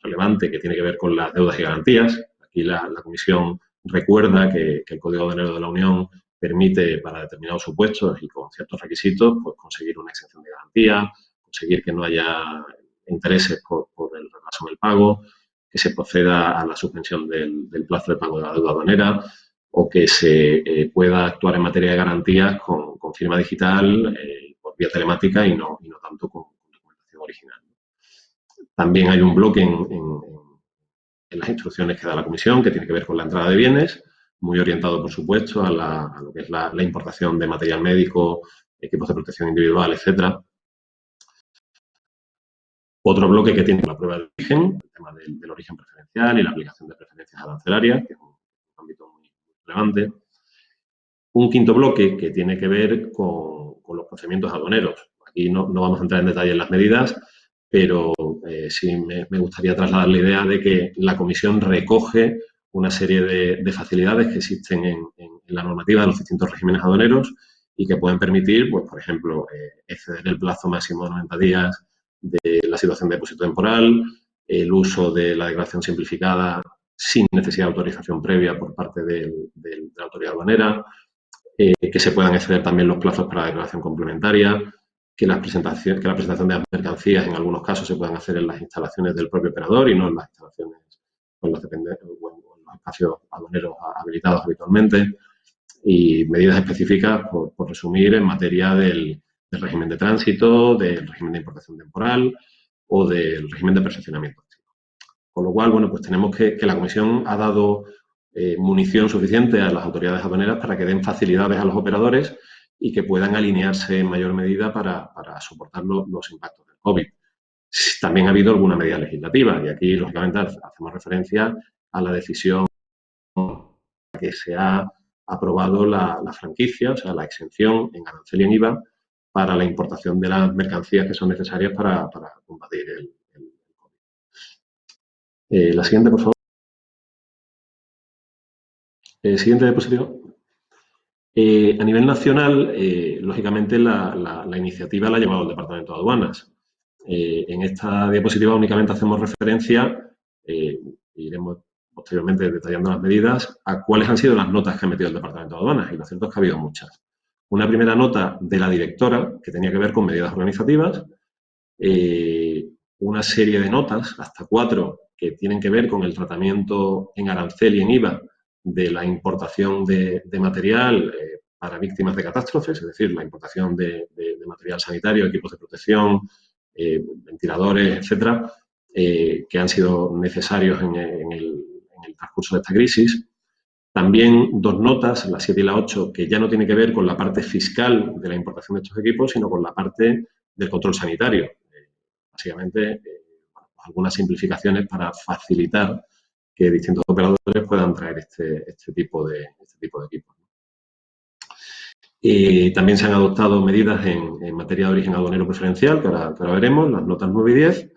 relevante que tiene que ver con las deudas y garantías. Aquí la Comisión recuerda que el Código Aduanero de la Unión permite para determinados supuestos y con ciertos requisitos pues conseguir una exención de garantía, conseguir que no haya intereses por el retraso en el pago, que se proceda a la suspensión del plazo de pago de la deuda aduanera o que se pueda actuar en materia de garantías con firma digital por vía telemática y no tanto con documentación original. También hay un bloque en las instrucciones que da la Comisión que tiene que ver con la entrada de bienes, muy orientado, por supuesto, a lo que es la importación de material médico, equipos de protección individual, etcétera. Otro bloque que tiene la prueba de origen, el tema del origen preferencial y la aplicación de preferencias arancelarias, que es un ámbito muy relevante. Un quinto bloque que tiene que ver con los procedimientos aduaneros. Aquí no vamos a entrar en detalle en las medidas, pero sí me gustaría trasladar la idea de que la Comisión recoge una serie de facilidades que existen en la normativa de los distintos regímenes aduaneros y que pueden permitir, pues, por ejemplo, exceder el plazo máximo de 90 días de la situación de depósito temporal, el uso de la declaración simplificada sin necesidad de autorización previa por parte de la autoridad aduanera, que se puedan exceder también los plazos para la declaración complementaria, que la presentación de las mercancías en algunos casos se puedan hacer en las instalaciones del propio operador y no en las instalaciones o en los espacios aduaneros habilitados habitualmente, y medidas específicas, por resumir, en materia del régimen de tránsito, del régimen de importación temporal o del régimen de perfeccionamiento. Con lo cual, bueno, pues tenemos que la Comisión ha dado munición suficiente a las autoridades aduaneras para que den facilidades a los operadores y que puedan alinearse en mayor medida para soportar los impactos del COVID. También ha habido alguna medida legislativa y aquí, lógicamente, hacemos referencia a la decisión que se ha aprobado la franquicia, o sea, la exención en arancel y en IVA para la importación de las mercancías que son necesarias para combatir el COVID. La siguiente, por favor. Siguiente diapositiva. A nivel nacional, lógicamente, la iniciativa la ha llevado el Departamento de Aduanas. En esta diapositiva únicamente hacemos referencia, iremos posteriormente detallando las medidas, a cuáles han sido las notas que ha metido el Departamento de Aduanas, y lo cierto es que ha habido muchas. Una primera nota de la directora, que tenía que ver con medidas organizativas, una serie de notas, hasta 4, que tienen que ver con el tratamiento en arancel y en IVA de la importación de material para víctimas de catástrofes, es decir, la importación de material sanitario, equipos de protección, ventiladores, etcétera, que han sido necesarios en el transcurso de esta crisis. También 2 notas, la 7 y la 8, que ya no tiene que ver con la parte fiscal de la importación de estos equipos, sino con la parte del control sanitario. Básicamente, algunas simplificaciones para facilitar que distintos operadores puedan traer este tipo de equipos. También se han adoptado medidas en materia de origen aduanero preferencial, que ahora veremos, las notas 9 y 10.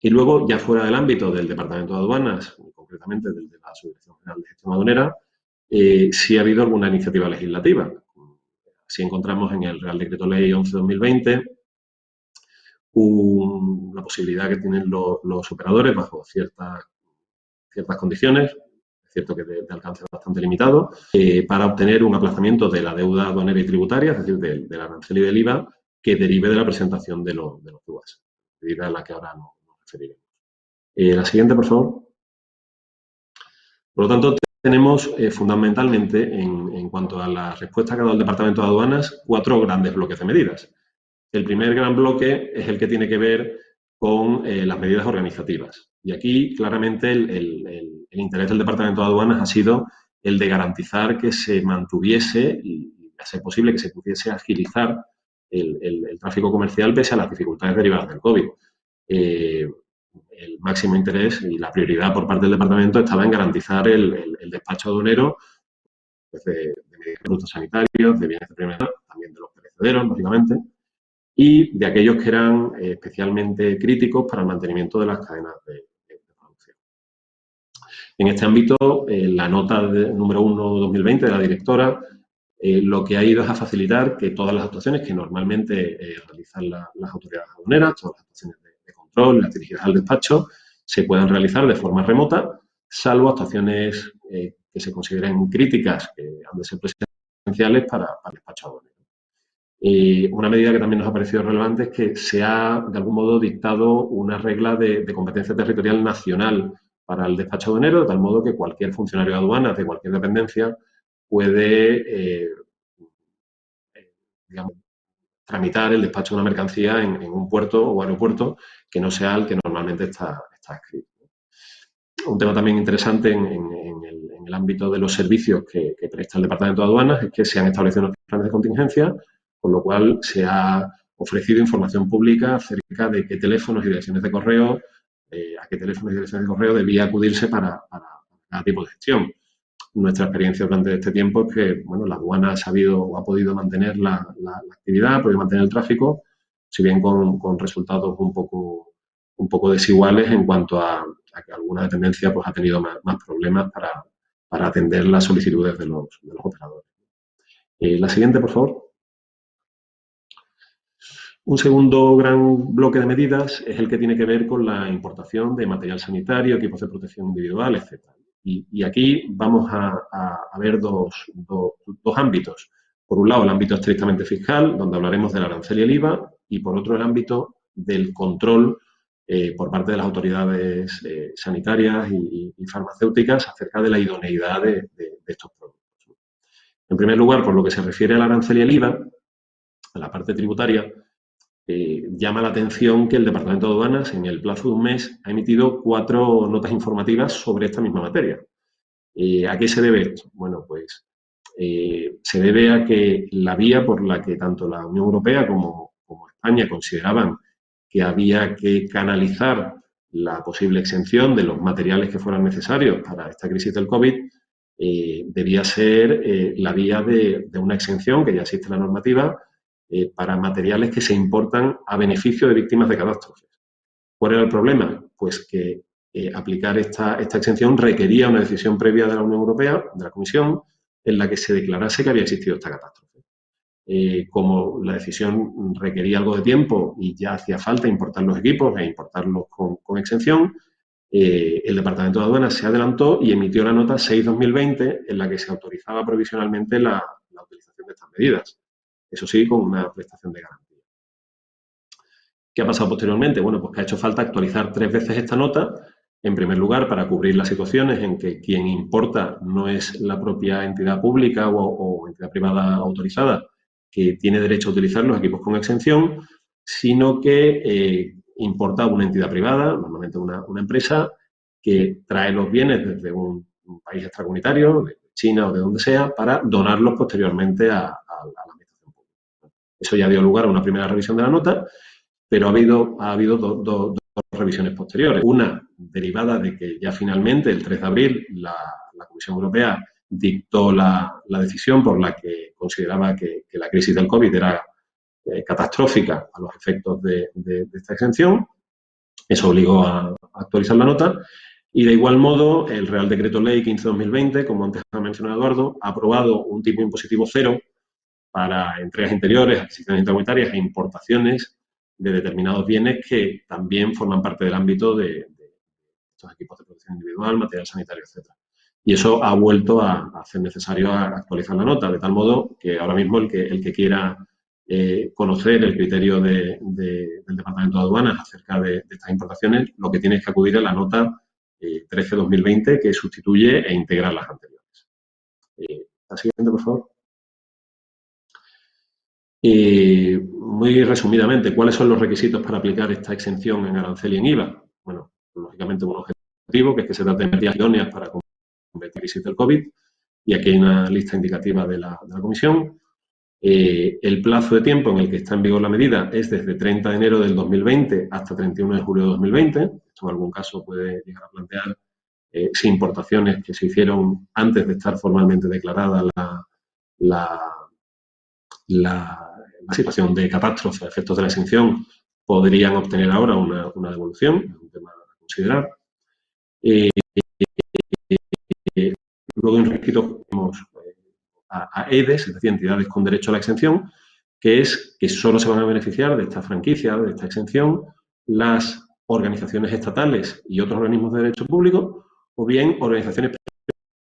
Y luego, ya fuera del ámbito del Departamento de Aduanas, concretamente del de la Subdirección General de Gestión Aduanera, sí ha habido alguna iniciativa legislativa. Así encontramos en el Real Decreto Ley 11/2020 la posibilidad que tienen los operadores bajo ciertas condiciones, es cierto que de alcance bastante limitado, para obtener un aplazamiento de la deuda aduanera y tributaria, es decir, del arancel y del IVA, que derive de la presentación de los TUAS, medida a la que ahora nos referiremos. La siguiente, por favor. Por lo tanto, tenemos fundamentalmente, en cuanto a la respuesta que ha dado el Departamento de Aduanas, 4 grandes bloques de medidas. El primer gran bloque es el que tiene que ver con las medidas organizativas. Y aquí, claramente, el interés del Departamento de Aduanas ha sido el de garantizar que se mantuviese y, a ser posible, que se pudiese agilizar el tráfico comercial pese a las dificultades derivadas del COVID. El máximo interés y la prioridad por parte del Departamento estaba en garantizar el despacho aduanero de productos sanitarios, de bienes de primera edad, también de los perecederos, lógicamente, y de aquellos que eran especialmente críticos para el mantenimiento de las cadenas de producción. En este ámbito, la nota número 1/2020 de la directora lo que ha ido es a facilitar que todas las actuaciones que normalmente realizan las autoridades aduaneras, todas las actuaciones de control, las dirigidas al despacho, se puedan realizar de forma remota, salvo actuaciones que se consideren críticas, que han de ser presenciales para el despacho aduanero. Una medida que también nos ha parecido relevante es que se ha, de algún modo, dictado una regla de competencia territorial nacional para el despacho aduanero, de tal modo que cualquier funcionario de aduanas de cualquier dependencia puede, digamos, tramitar el despacho de una mercancía en un puerto o aeropuerto que no sea el que normalmente está escrito. Un tema también interesante en el ámbito de los servicios que presta el Departamento de Aduanas es que se han establecido unos planes de contingencia, con lo cual se ha ofrecido información pública acerca de qué teléfonos y direcciones de correo, a qué teléfonos y direcciones de correo debía acudirse para cada tipo de gestión. Nuestra experiencia durante este tiempo es que, bueno, la aduana ha sabido o ha podido mantener la actividad, ha podido mantener el tráfico, si bien con resultados un poco desiguales en cuanto a que alguna dependencia pues, ha tenido más problemas para atender las solicitudes de los operadores. La siguiente, por favor. Un segundo gran bloque de medidas es el que tiene que ver con la importación de material sanitario, equipos de protección individual, etc. Y aquí vamos a ver dos ámbitos. Por un lado, el ámbito estrictamente fiscal, donde hablaremos del arancel y el IVA, y por otro, el ámbito del control por parte de las autoridades sanitarias y farmacéuticas acerca de la idoneidad de estos productos. En primer lugar, por lo que se refiere al arancel y el IVA, a la parte tributaria, llama la atención que el Departamento de Aduanas, en el plazo de un mes, ha emitido 4 notas informativas sobre esta misma materia. ¿A qué se debe esto? Bueno, pues se debe a que la vía por la que tanto la Unión Europea como España consideraban que había que canalizar la posible exención de los materiales que fueran necesarios para esta crisis del COVID, debía ser la vía de una exención, que ya existe en la normativa, para materiales que se importan a beneficio de víctimas de catástrofes. ¿Cuál era el problema? Pues que aplicar esta exención requería una decisión previa de la Unión Europea, de la Comisión, en la que se declarase que había existido esta catástrofe. Como la decisión requería algo de tiempo y ya hacía falta importar los equipos e importarlos con exención, el Departamento de Aduanas se adelantó y emitió la nota 6/2020 en la que se autorizaba provisionalmente la utilización de estas medidas. Eso sí, con una prestación de garantía. ¿Qué ha pasado posteriormente? Bueno, pues que ha hecho falta actualizar 3 veces esta nota. En primer lugar, para cubrir las situaciones en que quien importa no es la propia entidad pública o entidad privada autorizada que tiene derecho a utilizar los equipos con exención, sino que importa una entidad privada, normalmente una empresa, que trae los bienes desde un país extracomunitario, de China o de donde sea, para donarlos posteriormente a la administración pública. Eso ya dio lugar a una primera revisión de la nota, pero ha habido dos revisiones posteriores. Una derivada de que ya finalmente, el 3 de abril, la Comisión Europea dictó la decisión por la que consideraba que la crisis del COVID era catastrófica a los efectos de esta exención. Eso obligó a actualizar la nota. Y de igual modo, el Real Decreto Ley 15/2020, como antes ha mencionado Eduardo, ha aprobado un tipo impositivo cero para entregas interiores, adquisiciones intracomunitarias e importaciones de determinados bienes que también forman parte del ámbito de estos equipos de protección individual, material sanitario, etc. Y eso ha vuelto a hacer necesario actualizar la nota, de tal modo que ahora mismo el que quiera conocer el criterio del Departamento de Aduanas acerca de estas importaciones, lo que tiene es que acudir a la nota 13/2020, que sustituye e integra las anteriores. La siguiente, por favor. Muy resumidamente, ¿cuáles son los requisitos para aplicar esta exención en arancel y en IVA? Bueno, lógicamente un objetivo, que es que se trate de medidas idóneas para combatir la crisis del COVID, y aquí hay una lista indicativa de la Comisión. El plazo de tiempo en el que está en vigor la medida es desde 30 de enero del 2020 hasta 31 de julio de 2020. Esto en algún caso puede llegar a plantear si importaciones que se hicieron antes de estar formalmente declarada la situación de catástrofe a efectos de la exención podrían obtener ahora una devolución, es un tema a considerar. Luego en requisito tenemos a EDES, es decir, entidades con derecho a la exención, que es que solo se van a beneficiar de esta franquicia, de esta exención, las organizaciones estatales y otros organismos de derecho público, o bien organizaciones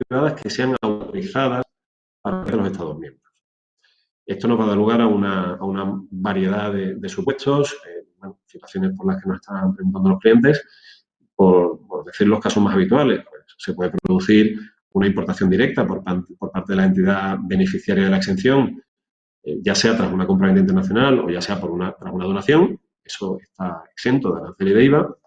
privadas que sean autorizadas para los Estados miembros. Esto nos va a dar lugar a una variedad de supuestos, situaciones por las que nos están preguntando los clientes. Por decir los casos más habituales, pues, se puede producir una importación directa por parte de la entidad beneficiaria de la exención, ya sea tras una compraventa internacional o ya sea tras una donación. Eso está exento de arancel y de IVA.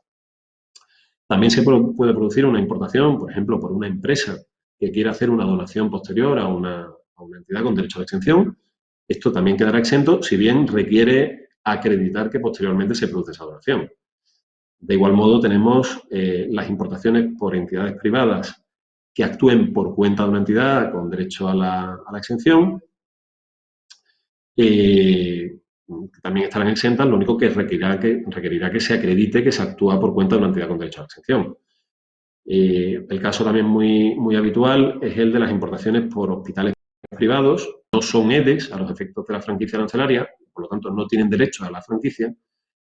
También se puede producir una importación, por ejemplo, por una empresa que quiera hacer una donación posterior a una entidad con derecho a la exención. Esto también quedará exento, si bien requiere acreditar que posteriormente se produce esa donación. De igual modo, tenemos las importaciones por entidades privadas que actúen por cuenta de una entidad con derecho a la exención. También estarán exentas, lo único que requerirá que se acredite que se actúa por cuenta de una entidad con derecho a la exención. El caso también muy habitual es el de las importaciones por hospitales privados. No son EDES a los efectos de la franquicia arancelaria, por lo tanto no tienen derecho a la franquicia,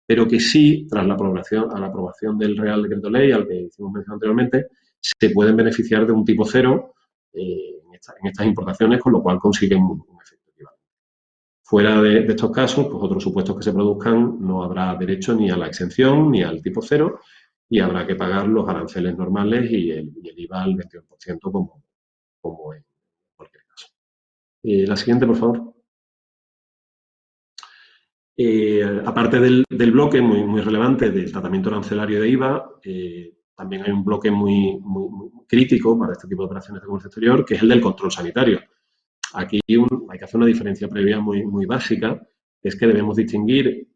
pero que sí, tras la aprobación del Real Decreto Ley, al que hicimos mención anteriormente, se pueden beneficiar de un tipo cero en estas importaciones, con lo cual consiguen un efecto equivalente. Fuera de estos casos, pues otros supuestos que se produzcan, no habrá derecho ni a la exención ni al tipo cero, y habrá que pagar los aranceles normales y el IVA al 21% como en cualquier caso. La siguiente, por favor. Aparte del bloque muy relevante del tratamiento arancelario de IVA, también hay un bloque muy crítico para este tipo de operaciones de comercio exterior, que es el del control sanitario. Aquí hay que hacer una diferencia previa muy básica, es que debemos distinguir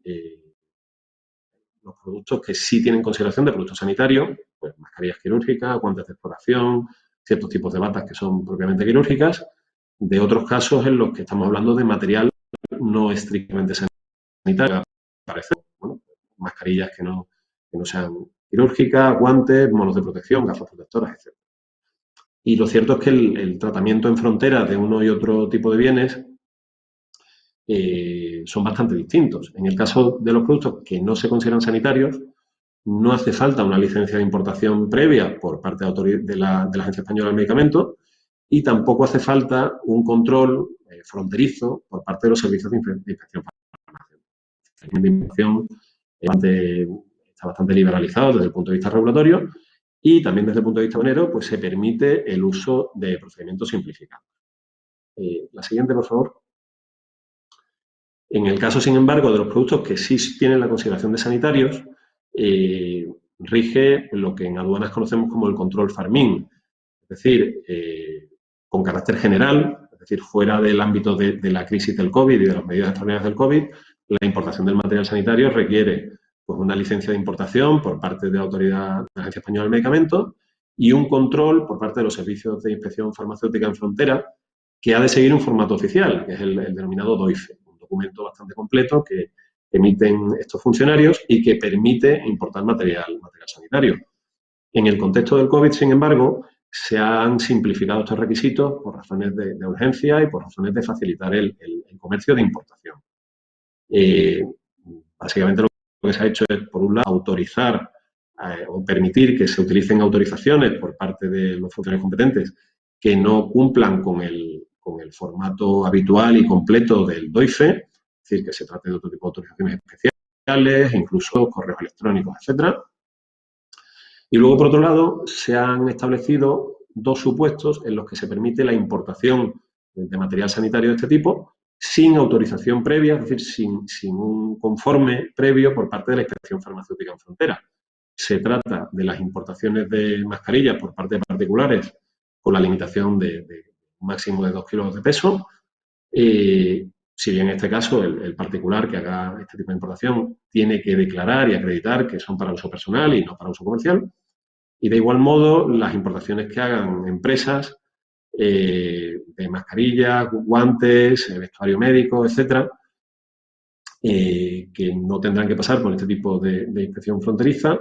los productos que sí tienen consideración de productos sanitarios, pues mascarillas quirúrgicas, guantes de exploración, ciertos tipos de batas que son propiamente quirúrgicas, de otros casos en los que estamos hablando de material no estrictamente sanitario, bueno, mascarillas que no sean quirúrgicas, guantes, monos de protección, gafas protectoras, etc. Y lo cierto es que el tratamiento en frontera de uno y otro tipo de bienes son bastante distintos. En el caso de los productos que no se consideran sanitarios, no hace falta una licencia de importación previa por parte de la Agencia Española del Medicamento y tampoco hace falta un control fronterizo por parte de los servicios de inspección farmacéutica. El régimen de importación está bastante liberalizado desde el punto de vista regulatorio y también desde el punto de vista aduanero pues se permite el uso de procedimientos simplificados. La siguiente, por favor. En el caso, sin embargo, de los productos que sí tienen la consideración de sanitarios, rige lo que en aduanas conocemos como el control Farmin, es decir, con carácter general, es decir, fuera del ámbito de la crisis del COVID y de las medidas extraordinarias del COVID, la importación del material sanitario requiere pues, una licencia de importación por parte de la Autoridad de la Agencia Española del Medicamento y un control por parte de los servicios de inspección farmacéutica en frontera que ha de seguir un formato oficial, que es el denominado DOIFE, un documento bastante completo que emiten estos funcionarios y que permite importar material sanitario. En el contexto del COVID, sin embargo, se han simplificado estos requisitos por razones de urgencia y por razones de facilitar el comercio de importación. Básicamente lo que se ha hecho es, por un lado, autorizar o permitir que se utilicen autorizaciones por parte de los funcionarios competentes que no cumplan con el formato habitual y completo del DOIFE, es decir, que se trate de otro tipo de autorizaciones especiales, incluso correos electrónicos, etcétera. Y luego, por otro lado, se han establecido dos supuestos en los que se permite la importación de material sanitario de este tipo sin autorización previa, es decir, sin un conforme previo por parte de la Inspección Farmacéutica en Frontera. Se trata de las importaciones de mascarillas por parte de particulares con la limitación de un máximo de 2 kilos de peso. Si bien en este caso el particular que haga este tipo de importación tiene que declarar y acreditar que son para uso personal y no para uso comercial. Y de igual modo, las importaciones que hagan empresas de mascarillas, guantes, vestuario médico, etcétera, que no tendrán que pasar por este tipo de inspección fronteriza,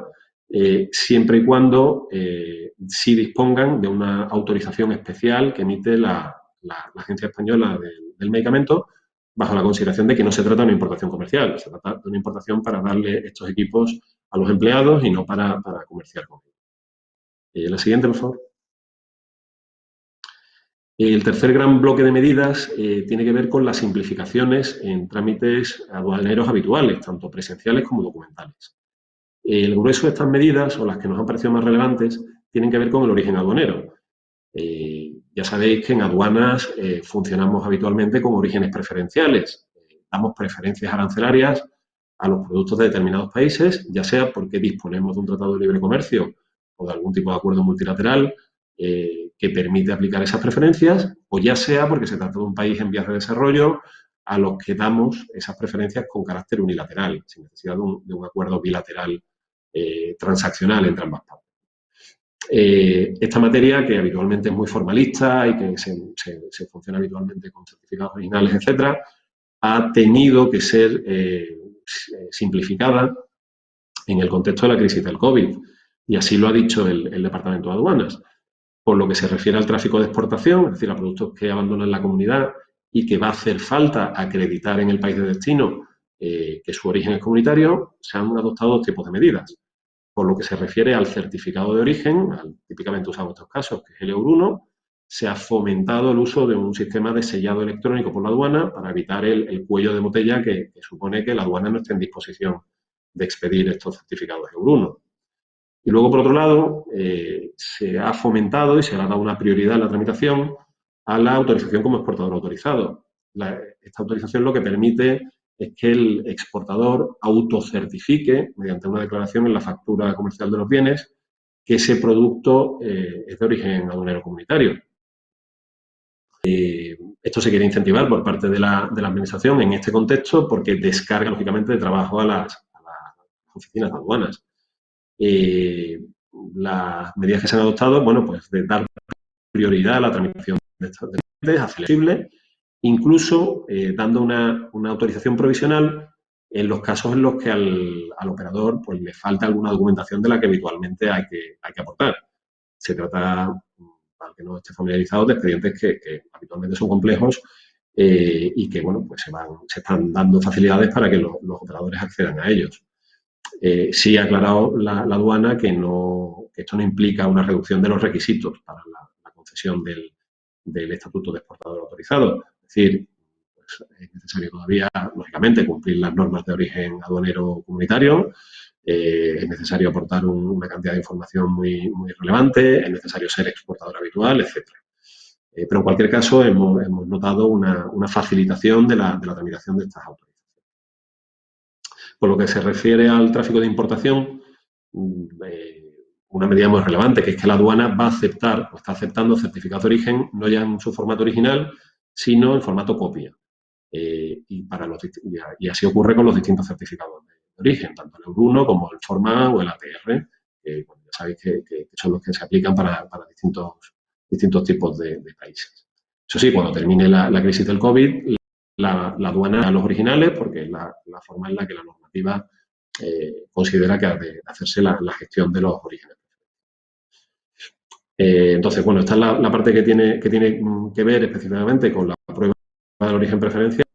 siempre y cuando sí dispongan de una autorización especial que emite la Agencia Española del Medicamento, bajo la consideración de que no se trata de una importación comercial, se trata de una importación para darle estos equipos a los empleados y no para comerciar con ellos. La siguiente, por favor. El tercer gran bloque de medidas tiene que ver con las simplificaciones en trámites aduaneros habituales, tanto presenciales como documentales. El grueso de estas medidas, o las que nos han parecido más relevantes, tienen que ver con el origen aduanero. Ya sabéis que en aduanas funcionamos habitualmente con orígenes preferenciales. Damos preferencias arancelarias a los productos de determinados países, ya sea porque disponemos de un tratado de libre comercio o de algún tipo de acuerdo multilateral que permite aplicar esas preferencias, o ya sea porque se trata de un país en vías de desarrollo a los que damos esas preferencias con carácter unilateral, sin necesidad de un acuerdo bilateral transaccional entre ambas partes. Esta materia, que habitualmente es muy formalista y que se funciona habitualmente con certificados originales, etcétera, ha tenido que ser simplificada en el contexto de la crisis del COVID. Y así lo ha dicho el Departamento de Aduanas. Por lo que se refiere al tráfico de exportación, es decir, a productos que abandonan la comunidad y que va a hacer falta acreditar en el país de destino que su origen es comunitario, se han adoptado dos tipos de medidas. Por lo que se refiere al certificado de origen, típicamente usado en estos casos, que es el EUR1, se ha fomentado el uso de un sistema de sellado electrónico por la aduana para evitar el cuello de botella que supone que la aduana no esté en disposición de expedir estos certificados EUR1. Y luego, por otro lado, se ha fomentado y se le ha dado una prioridad en la tramitación a la autorización como exportador autorizado. Esta autorización lo que permite es que el exportador autocertifique, mediante una declaración en la factura comercial de los bienes, que ese producto es de origen aduanero comunitario. Esto se quiere incentivar por parte de la Administración en este contexto porque descarga, lógicamente, de trabajo a las oficinas de aduanas. Las medidas que se han adoptado, bueno, pues de dar prioridad a la tramitación de estos trámites, accesible, incluso dando una autorización provisional en los casos en los que al operador pues, le falta alguna documentación de la que habitualmente hay que aportar. Se trata, para el que no esté familiarizado, de expedientes que habitualmente son complejos y que, bueno, pues se están dando facilidades para que los operadores accedan a ellos. sí ha aclarado la aduana que esto no implica una reducción de los requisitos para la concesión del estatuto de exportador autorizado. Es decir, pues, es necesario todavía, lógicamente, cumplir las normas de origen aduanero comunitario, es necesario aportar una cantidad de información muy, muy relevante, es necesario ser exportador habitual, etcétera. Pero en cualquier caso hemos notado una facilitación de la tramitación de estas autorizaciones. Por lo que se refiere al tráfico de importación, una medida muy relevante, que es que la aduana va a aceptar o está aceptando certificados de origen no ya en su formato original, sino en formato copia. Y así ocurre con los distintos certificados de origen, tanto el Euro 1 como el Forma o el APR, que bueno, ya sabéis que son los que se aplican para distintos tipos de países. Eso sí, cuando termine la crisis del COVID, la aduana a los originales, porque es la forma en la que la normativa considera que ha de hacerse la gestión de los orígenes. Entonces, bueno, esta es la parte que tiene que ver específicamente con la prueba del origen preferencial.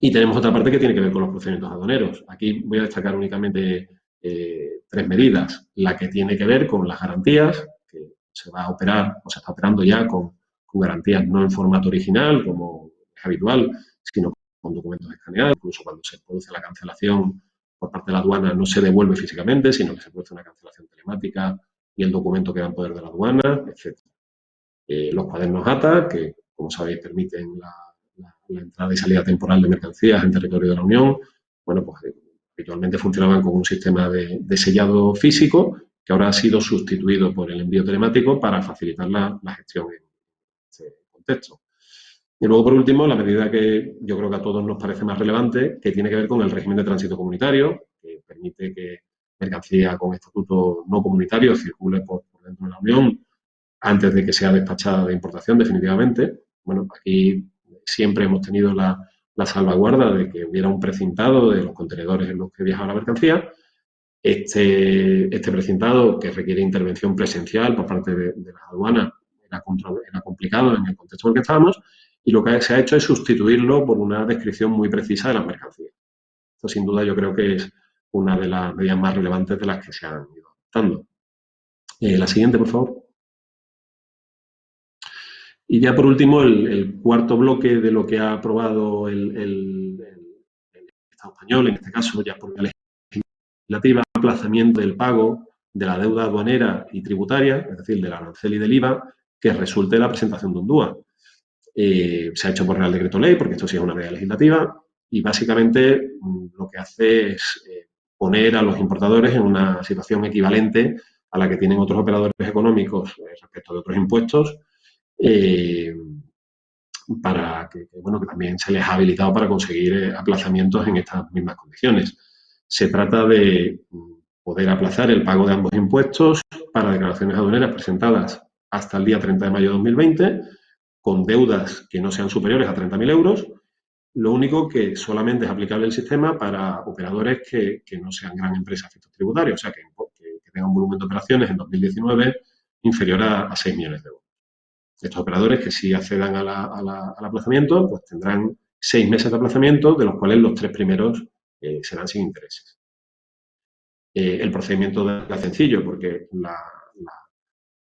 Y tenemos otra parte que tiene que ver con los procedimientos aduaneros. Aquí voy a destacar únicamente 3 medidas. La que tiene que ver con las garantías, que se va a operar o se está operando ya con garantías no en formato original, como es habitual, sino con documentos escaneados. Incluso cuando se produce la cancelación por parte de la aduana no se devuelve físicamente, sino que se produce una cancelación telemática y el documento queda en poder de la aduana, etc. Los cuadernos ATA, que como sabéis permiten la entrada y salida temporal de mercancías en territorio de la Unión, bueno, pues habitualmente funcionaban con un sistema de sellado físico que ahora ha sido sustituido por el envío telemático para facilitar la gestión en este contexto. Y luego, por último, la medida que yo creo que a todos nos parece más relevante, que tiene que ver con el régimen de tránsito comunitario, que permite que mercancía con estatuto no comunitario circule por dentro de la Unión antes de que sea despachada de importación definitivamente. Bueno, aquí siempre hemos tenido la salvaguarda de que hubiera un precintado de los contenedores en los que viajaba la mercancía. Este precintado, que requiere intervención presencial por parte de las aduanas, era complicado en el contexto en el que estábamos, y lo que se ha hecho es sustituirlo por una descripción muy precisa de las mercancías. Esto, sin duda, yo creo que es una de las medidas más relevantes de las que se han ido adoptando. La siguiente, por favor. Y ya por último, el cuarto bloque de lo que ha aprobado el Estado español, en este caso ya por la legislativa, aplazamiento del pago de la deuda aduanera y tributaria, es decir, del arancel y del IVA, que resulte de la presentación de un DUA. Se ha hecho por Real Decreto Ley, porque esto sí es una medida legislativa, y básicamente lo que hace es poner a los importadores en una situación equivalente a la que tienen otros operadores económicos respecto de otros impuestos, para que también se les ha habilitado para conseguir aplazamientos en estas mismas condiciones. Se trata de poder aplazar el pago de ambos impuestos para declaraciones aduaneras presentadas hasta el día 30 de mayo de 2020, con deudas que no sean superiores a 30.000 euros. Lo único que solamente es aplicable el sistema para operadores que no sean gran empresa a efectos tributarios, o sea, que tengan un volumen de operaciones en 2019 inferior a 6 millones de euros. Estos operadores que sí accedan al aplazamiento, pues tendrán 6 meses de aplazamiento, de los cuales los 3 primeros serán sin intereses. El procedimiento es sencillo, porque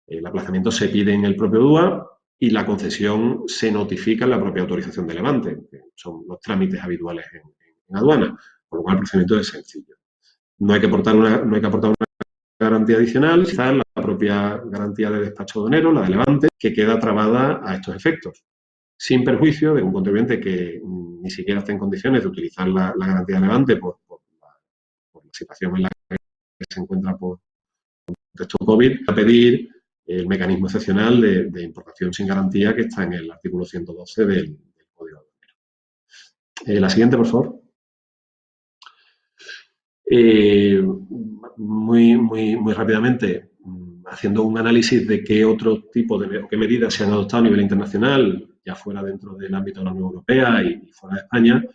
el aplazamiento se pide en el propio DUA y la concesión se notifica en la propia autorización de levante, que son los trámites habituales en aduana, por lo cual el procedimiento es sencillo. No hay que aportar una garantía adicional, quizás la propia garantía de despacho aduanero, la de levante, que queda trabada a estos efectos, sin perjuicio de un contribuyente que ni siquiera esté en condiciones de utilizar la garantía de levante por la situación en la que se encuentra por contexto COVID, a pedir el mecanismo excepcional de importación sin garantía que está en el artículo 112 del Código Aduanero. La siguiente, por favor. Muy rápidamente, haciendo un análisis de qué otro tipo de qué medidas se han adoptado a nivel internacional, ya fuera dentro del ámbito de la Unión Europea y fuera de España,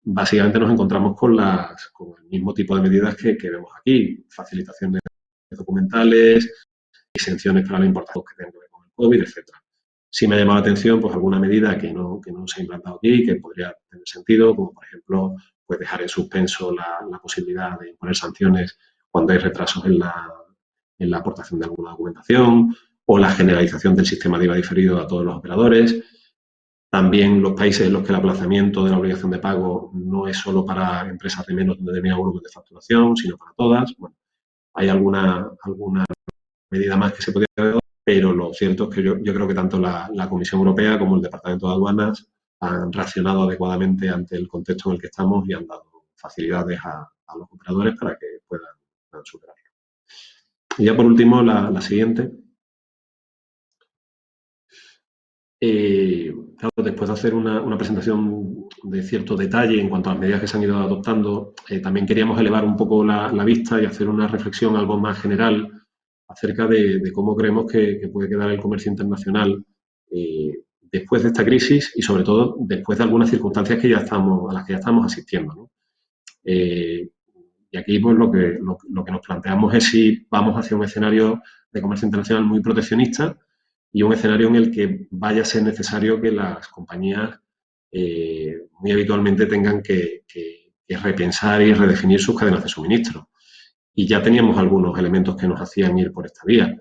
básicamente nos encontramos con el mismo tipo de medidas que vemos aquí: facilitaciones documentales, exenciones para la importación que tengan que ver con el COVID, etcétera. Sí me ha llamado la atención pues alguna medida que no se ha implantado aquí, que podría tener sentido, como por ejemplo pues dejar en suspenso la posibilidad de imponer sanciones cuando hay retrasos en la aportación de alguna documentación, o la generalización del sistema de IVA diferido a todos los operadores. También los países en los que el aplazamiento de la obligación de pago no es solo para empresas de menos de un determinado volumen de facturación, sino para todas. Bueno, hay alguna medida más que se podría haber dado, pero lo cierto es que yo creo que tanto la Comisión Europea como el Departamento de Aduanas han reaccionado adecuadamente ante el contexto en el que estamos y han dado facilidades a los operadores para que puedan superarlo. Y ya por último, la siguiente. Claro, después de hacer una presentación de cierto detalle en cuanto a las medidas que se han ido adoptando, también queríamos elevar un poco la vista y hacer una reflexión algo más general acerca de cómo creemos que puede quedar el comercio internacional después de esta crisis y, sobre todo, después de algunas circunstancias a las que ya estamos asistiendo, ¿no? Y aquí pues lo que nos planteamos es si vamos hacia un escenario de comercio internacional muy proteccionista y un escenario en el que vaya a ser necesario que las compañías muy habitualmente tengan que repensar y redefinir sus cadenas de suministro. Y ya teníamos algunos elementos que nos hacían ir por esta vía.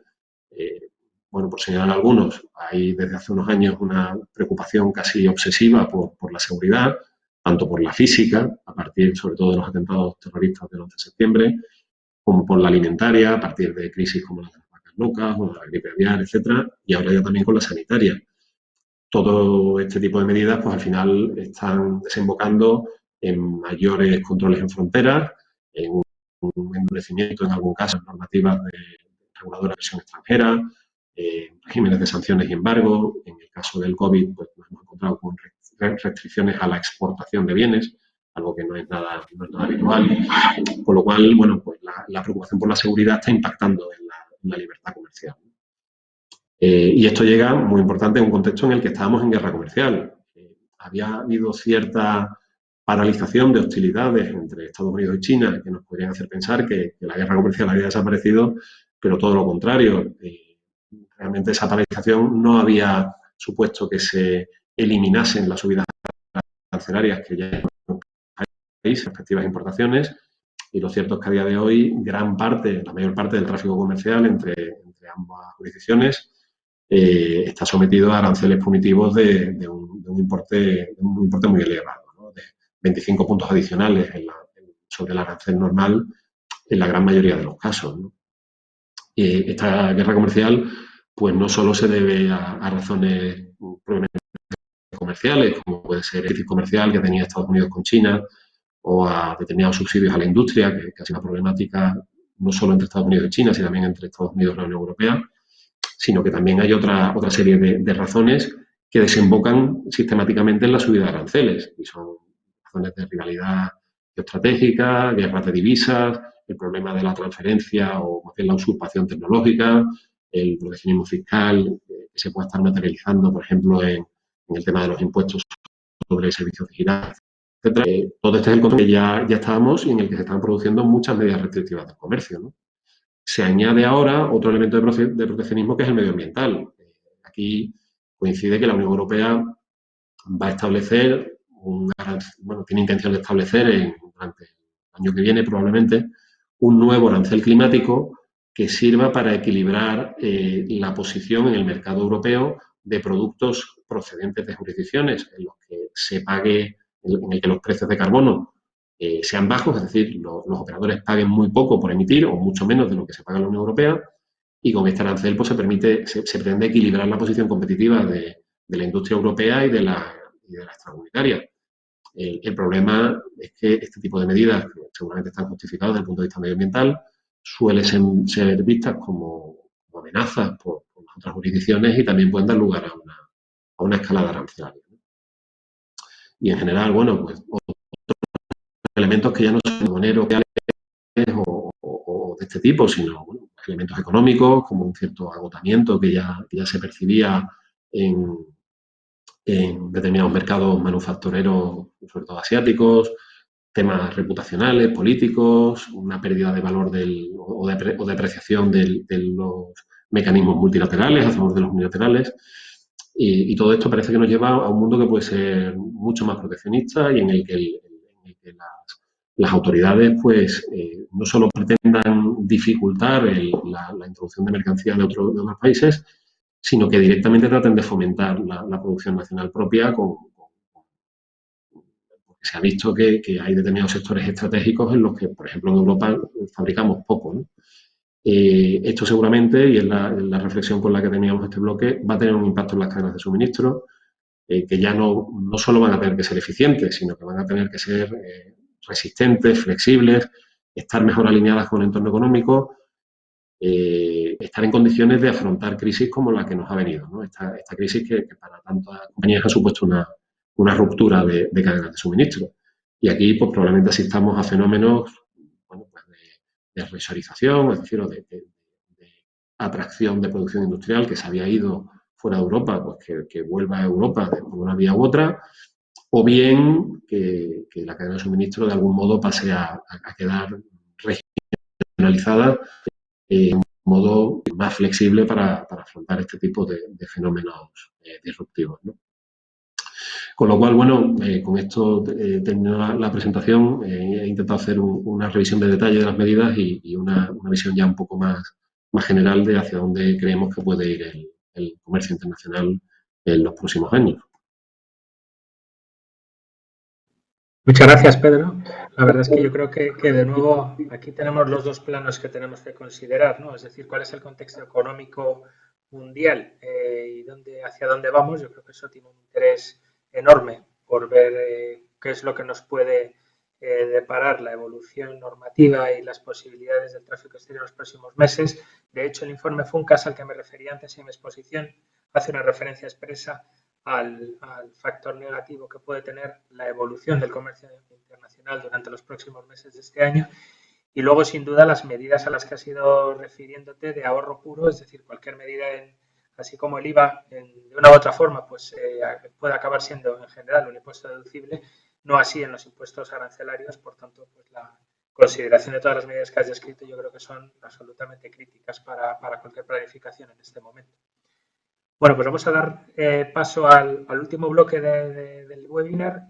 Bueno, por señalar algunos, hay desde hace unos años una preocupación casi obsesiva por la seguridad, tanto por la física, a partir sobre todo de los atentados terroristas del 11 de septiembre, como por la alimentaria, a partir de crisis como las vacas locas o la gripe aviar, etcétera, y ahora ya también con la sanitaria. Todo este tipo de medidas, pues al final están desembocando en mayores controles en fronteras, en un endurecimiento en algún caso en normativas de reguladora de inversión extranjera, regímenes de sanciones y embargo. En el caso del COVID, pues nos hemos encontrado con restricciones a la exportación de bienes, algo que no es nada habitual. Con lo cual, bueno, pues la preocupación por la seguridad está impactando en la libertad comercial. Y esto llega, muy importante, en un contexto en el que estábamos en guerra comercial. Había habido cierta paralización de hostilidades entre Estados Unidos y China que nos podrían hacer pensar que la guerra comercial había desaparecido, pero todo lo contrario. Realmente esa paralización no había supuesto que se eliminasen las subidas arancelarias que ya hay en los países, respectivas importaciones, y lo cierto es que a día de hoy la mayor parte del tráfico comercial entre ambas jurisdicciones está sometido a aranceles punitivos de un importe muy elevado, ¿no? De 25 puntos adicionales sobre el arancel normal en la gran mayoría de los casos, ¿no? Esta guerra comercial pues no solo se debe a razones comerciales, como puede ser el déficit comercial que tenía Estados Unidos con China, o a determinados subsidios a la industria, que ha sido una problemática no solo entre Estados Unidos y China, sino también entre Estados Unidos y la Unión Europea, sino que también hay otra serie de razones que desembocan sistemáticamente en la subida de aranceles, y son razones de rivalidad geoestratégica, guerras de divisas, el problema de la transferencia o más bien la usurpación tecnológica, el proteccionismo fiscal que se puede estar materializando, por ejemplo, en el tema de los impuestos sobre servicios digitales, etcétera. Todo este es el contexto que ya estábamos y en el que se están produciendo muchas medidas restrictivas del comercio, ¿no? Se añade ahora otro elemento de proteccionismo que es el medioambiental. Aquí coincide que la Unión Europea va a establecer, tiene intención de establecer durante el año que viene probablemente, un nuevo arancel climático que sirva para equilibrar la posición en el mercado europeo de productos procedentes de jurisdicciones en los que se pague, en el que los precios de carbono sean bajos, es decir, los operadores paguen muy poco por emitir o mucho menos de lo que se paga en la Unión Europea, y con este arancel pues, se pretende equilibrar la posición competitiva de la industria europea y de la extracomunitaria. El problema es que este tipo de medidas, que seguramente están justificadas desde el punto de vista medioambiental, suelen ser vistas como amenazas por las otras jurisdicciones y también pueden dar lugar a una escalada arancelaria. Y en general, bueno, pues elementos que ya no son moneros o de este tipo, sino bueno, elementos económicos, como un cierto agotamiento que ya se percibía en determinados mercados manufactureros, sobre todo asiáticos, temas reputacionales, políticos, una pérdida de valor o de apreciación de los mecanismos multilaterales a favor de los unilaterales. Y todo esto parece que nos lleva a un mundo que puede ser mucho más proteccionista y en el que las autoridades pues no solo pretendan dificultar la introducción de mercancías de otros países, sino que directamente traten de fomentar la producción nacional propia porque se ha visto que hay determinados sectores estratégicos en los que, por ejemplo, en Europa fabricamos poco, ¿no? Esto seguramente, y es la reflexión con la que teníamos este bloque, va a tener un impacto en las cadenas de suministro, que ya no solo van a tener que ser eficientes, sino que van a tener que ser resistentes, flexibles, estar mejor alineadas con el entorno económico, estar en condiciones de afrontar crisis como la que nos ha venido, ¿no? Esta crisis que para tantas compañías ha supuesto una ruptura de cadenas de suministro. Y aquí pues probablemente asistamos a fenómenos bueno, pues de resorización, es decir, de atracción de producción industrial que se había ido fuera de Europa, pues que vuelva a Europa por una vía u otra, o bien que la cadena de suministro de algún modo pase a quedar regionalizada de un modo más flexible para afrontar este tipo de fenómenos disruptivos, ¿no? Con lo cual, bueno, con esto termino la presentación. He intentado hacer una revisión de detalle de las medidas y una visión ya un poco más general de hacia dónde creemos que puede ir el comercio internacional en los próximos años. Muchas gracias, Pedro. La verdad es que yo creo que de nuevo aquí tenemos los dos planos que tenemos que considerar, ¿no? Es decir, cuál es el contexto económico mundial y hacia dónde vamos. Yo creo que eso tiene un interés enorme por ver qué es lo que nos puede deparar la evolución normativa y las posibilidades del tráfico exterior en los próximos meses. De hecho, el informe FUNCAS al que me refería antes en mi exposición hace una referencia expresa al factor negativo que puede tener la evolución del comercio internacional durante los próximos meses de este año. Y luego, sin duda, las medidas a las que has ido refiriéndote de ahorro puro, es decir, cualquier medida, así como el IVA, de una u otra forma, pues puede acabar siendo en general un impuesto deducible, no así en los impuestos arancelarios. Por tanto, pues la consideración de todas las medidas que has descrito yo creo que son absolutamente críticas para cualquier planificación en este momento. Bueno, pues vamos a dar paso al último bloque del webinar,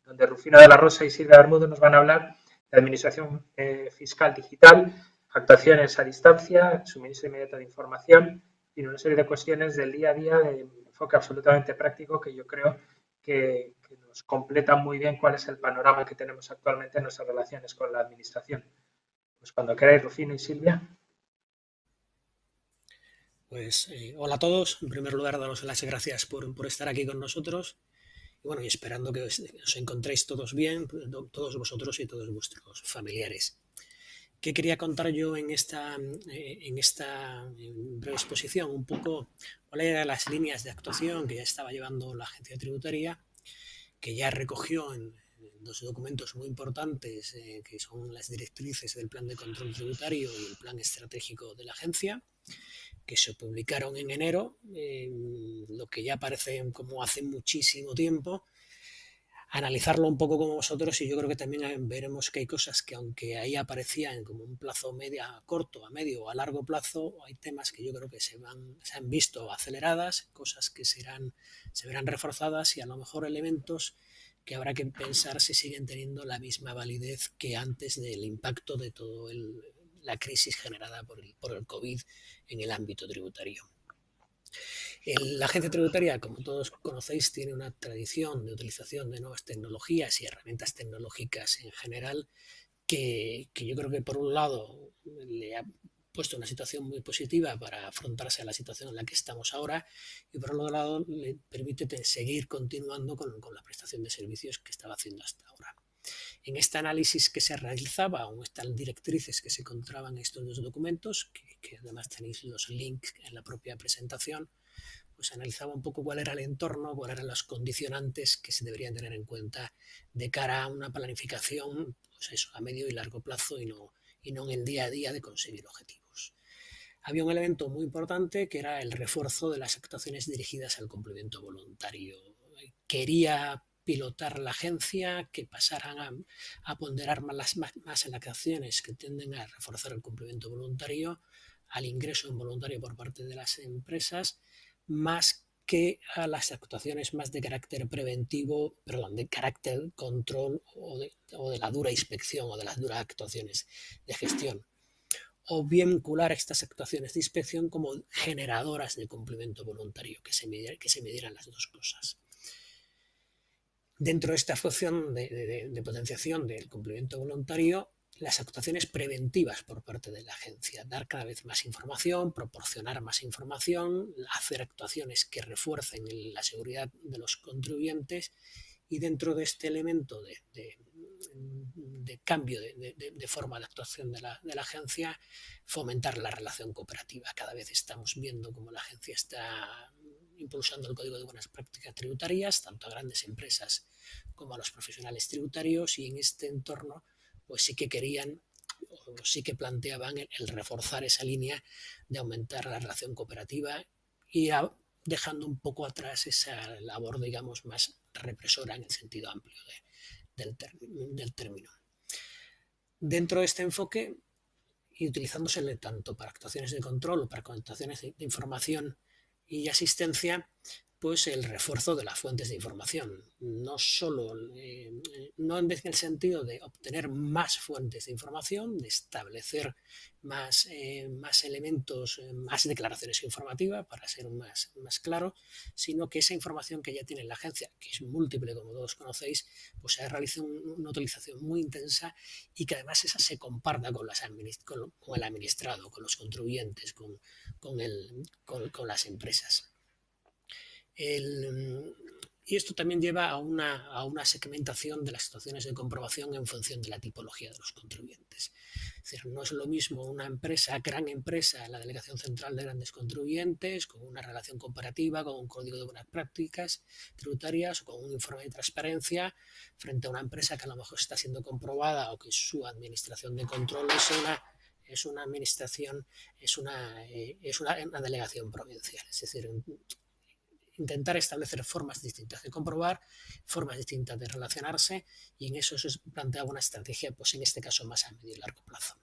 donde Rufino de la Rosa y Silvia Bermudo nos van a hablar de administración fiscal digital, actuaciones a distancia, suministro inmediato de información y una serie de cuestiones del día a día de enfoque absolutamente práctico que yo creo que nos completan muy bien cuál es el panorama que tenemos actualmente en nuestras relaciones con la administración. Pues cuando queráis, Rufino y Silvia. Pues hola a todos. En primer lugar, daros las gracias por estar aquí con nosotros. Y bueno, y esperando que os encontréis todos bien, todos vosotros y todos vuestros familiares. ¿Qué quería contar yo en esta breve exposición? Un poco cuáles eran las líneas de actuación que ya estaba llevando la agencia tributaria, que ya recogió en dos documentos muy importantes, que son las directrices del plan de control tributario y el plan estratégico de la agencia, que se publicaron en enero, lo que ya parece como hace muchísimo tiempo. Analizarlo un poco con vosotros y yo creo que también veremos que hay cosas que aunque ahí aparecían como un plazo corto, a medio o a largo plazo, hay temas que yo creo que se han visto aceleradas, cosas que se verán reforzadas y a lo mejor elementos que habrá que pensar si siguen teniendo la misma validez que antes del impacto de toda la crisis generada por el COVID en el ámbito tributario. La agencia tributaria, como todos conocéis, tiene una tradición de utilización de nuevas tecnologías y herramientas tecnológicas en general que yo creo que por un lado le ha puesto una situación muy positiva para afrontarse a la situación en la que estamos ahora y por otro lado le permite seguir continuando con la prestación de servicios que estaba haciendo hasta ahora. En este análisis que se realizaba, o estas directrices que se encontraban en estos dos documentos, que además tenéis los links en la propia presentación, pues analizaba un poco cuál era el entorno, cuáles eran los condicionantes que se deberían tener en cuenta de cara a una planificación, pues eso, a medio y largo plazo y no en el día a día de conseguir objetivos. Había un elemento muy importante que era el refuerzo de las actuaciones dirigidas al cumplimiento voluntario. Quería pilotar la agencia, que pasaran a ponderar más en las acciones que tienden a reforzar el cumplimiento voluntario, al ingreso involuntario por parte de las empresas, más que a las actuaciones más de carácter preventivo, perdón, de carácter control o de la dura inspección o de las duras actuaciones de gestión. O vincular estas actuaciones de inspección como generadoras de cumplimiento voluntario, que se midieran las dos cosas. Dentro de esta función de potenciación del cumplimiento voluntario, las actuaciones preventivas por parte de la agencia, dar cada vez más información, proporcionar más información, hacer actuaciones que refuercen la seguridad de los contribuyentes, y dentro de este elemento de cambio de forma de actuación de la agencia, fomentar la relación cooperativa. Cada vez estamos viendo cómo la agencia está impulsando el Código de Buenas Prácticas Tributarias, tanto a grandes empresas como a los profesionales tributarios, y en este entorno pues sí que querían o sí que planteaban el reforzar esa línea de aumentar la relación cooperativa y dejando un poco atrás esa labor, digamos, más represora en el sentido amplio del término. Dentro de este enfoque, y utilizándose tanto para actuaciones de control o para actuaciones de información y asistencia, pues el refuerzo de las fuentes de información. No solo, no en el sentido de obtener más fuentes de información, de establecer más elementos, más declaraciones informativas, para ser más claro, sino que esa información que ya tiene la agencia, que es múltiple, como todos conocéis, pues se realiza una utilización muy intensa, y que además esa se comparta con el administrado, con los contribuyentes, con las empresas. Y esto también lleva a una segmentación de las situaciones de comprobación en función de la tipología de los contribuyentes. Es decir, no es lo mismo una gran empresa, la Delegación Central de Grandes Contribuyentes, con una relación comparativa, con un código de buenas prácticas tributarias o con un informe de transparencia, frente a una empresa que a lo mejor está siendo comprobada o que su administración de control es una administración, es una delegación provincial. Es decir, intentar establecer formas distintas de comprobar, formas distintas de relacionarse, y en eso se planteaba una estrategia, pues en este caso más a medio y largo plazo.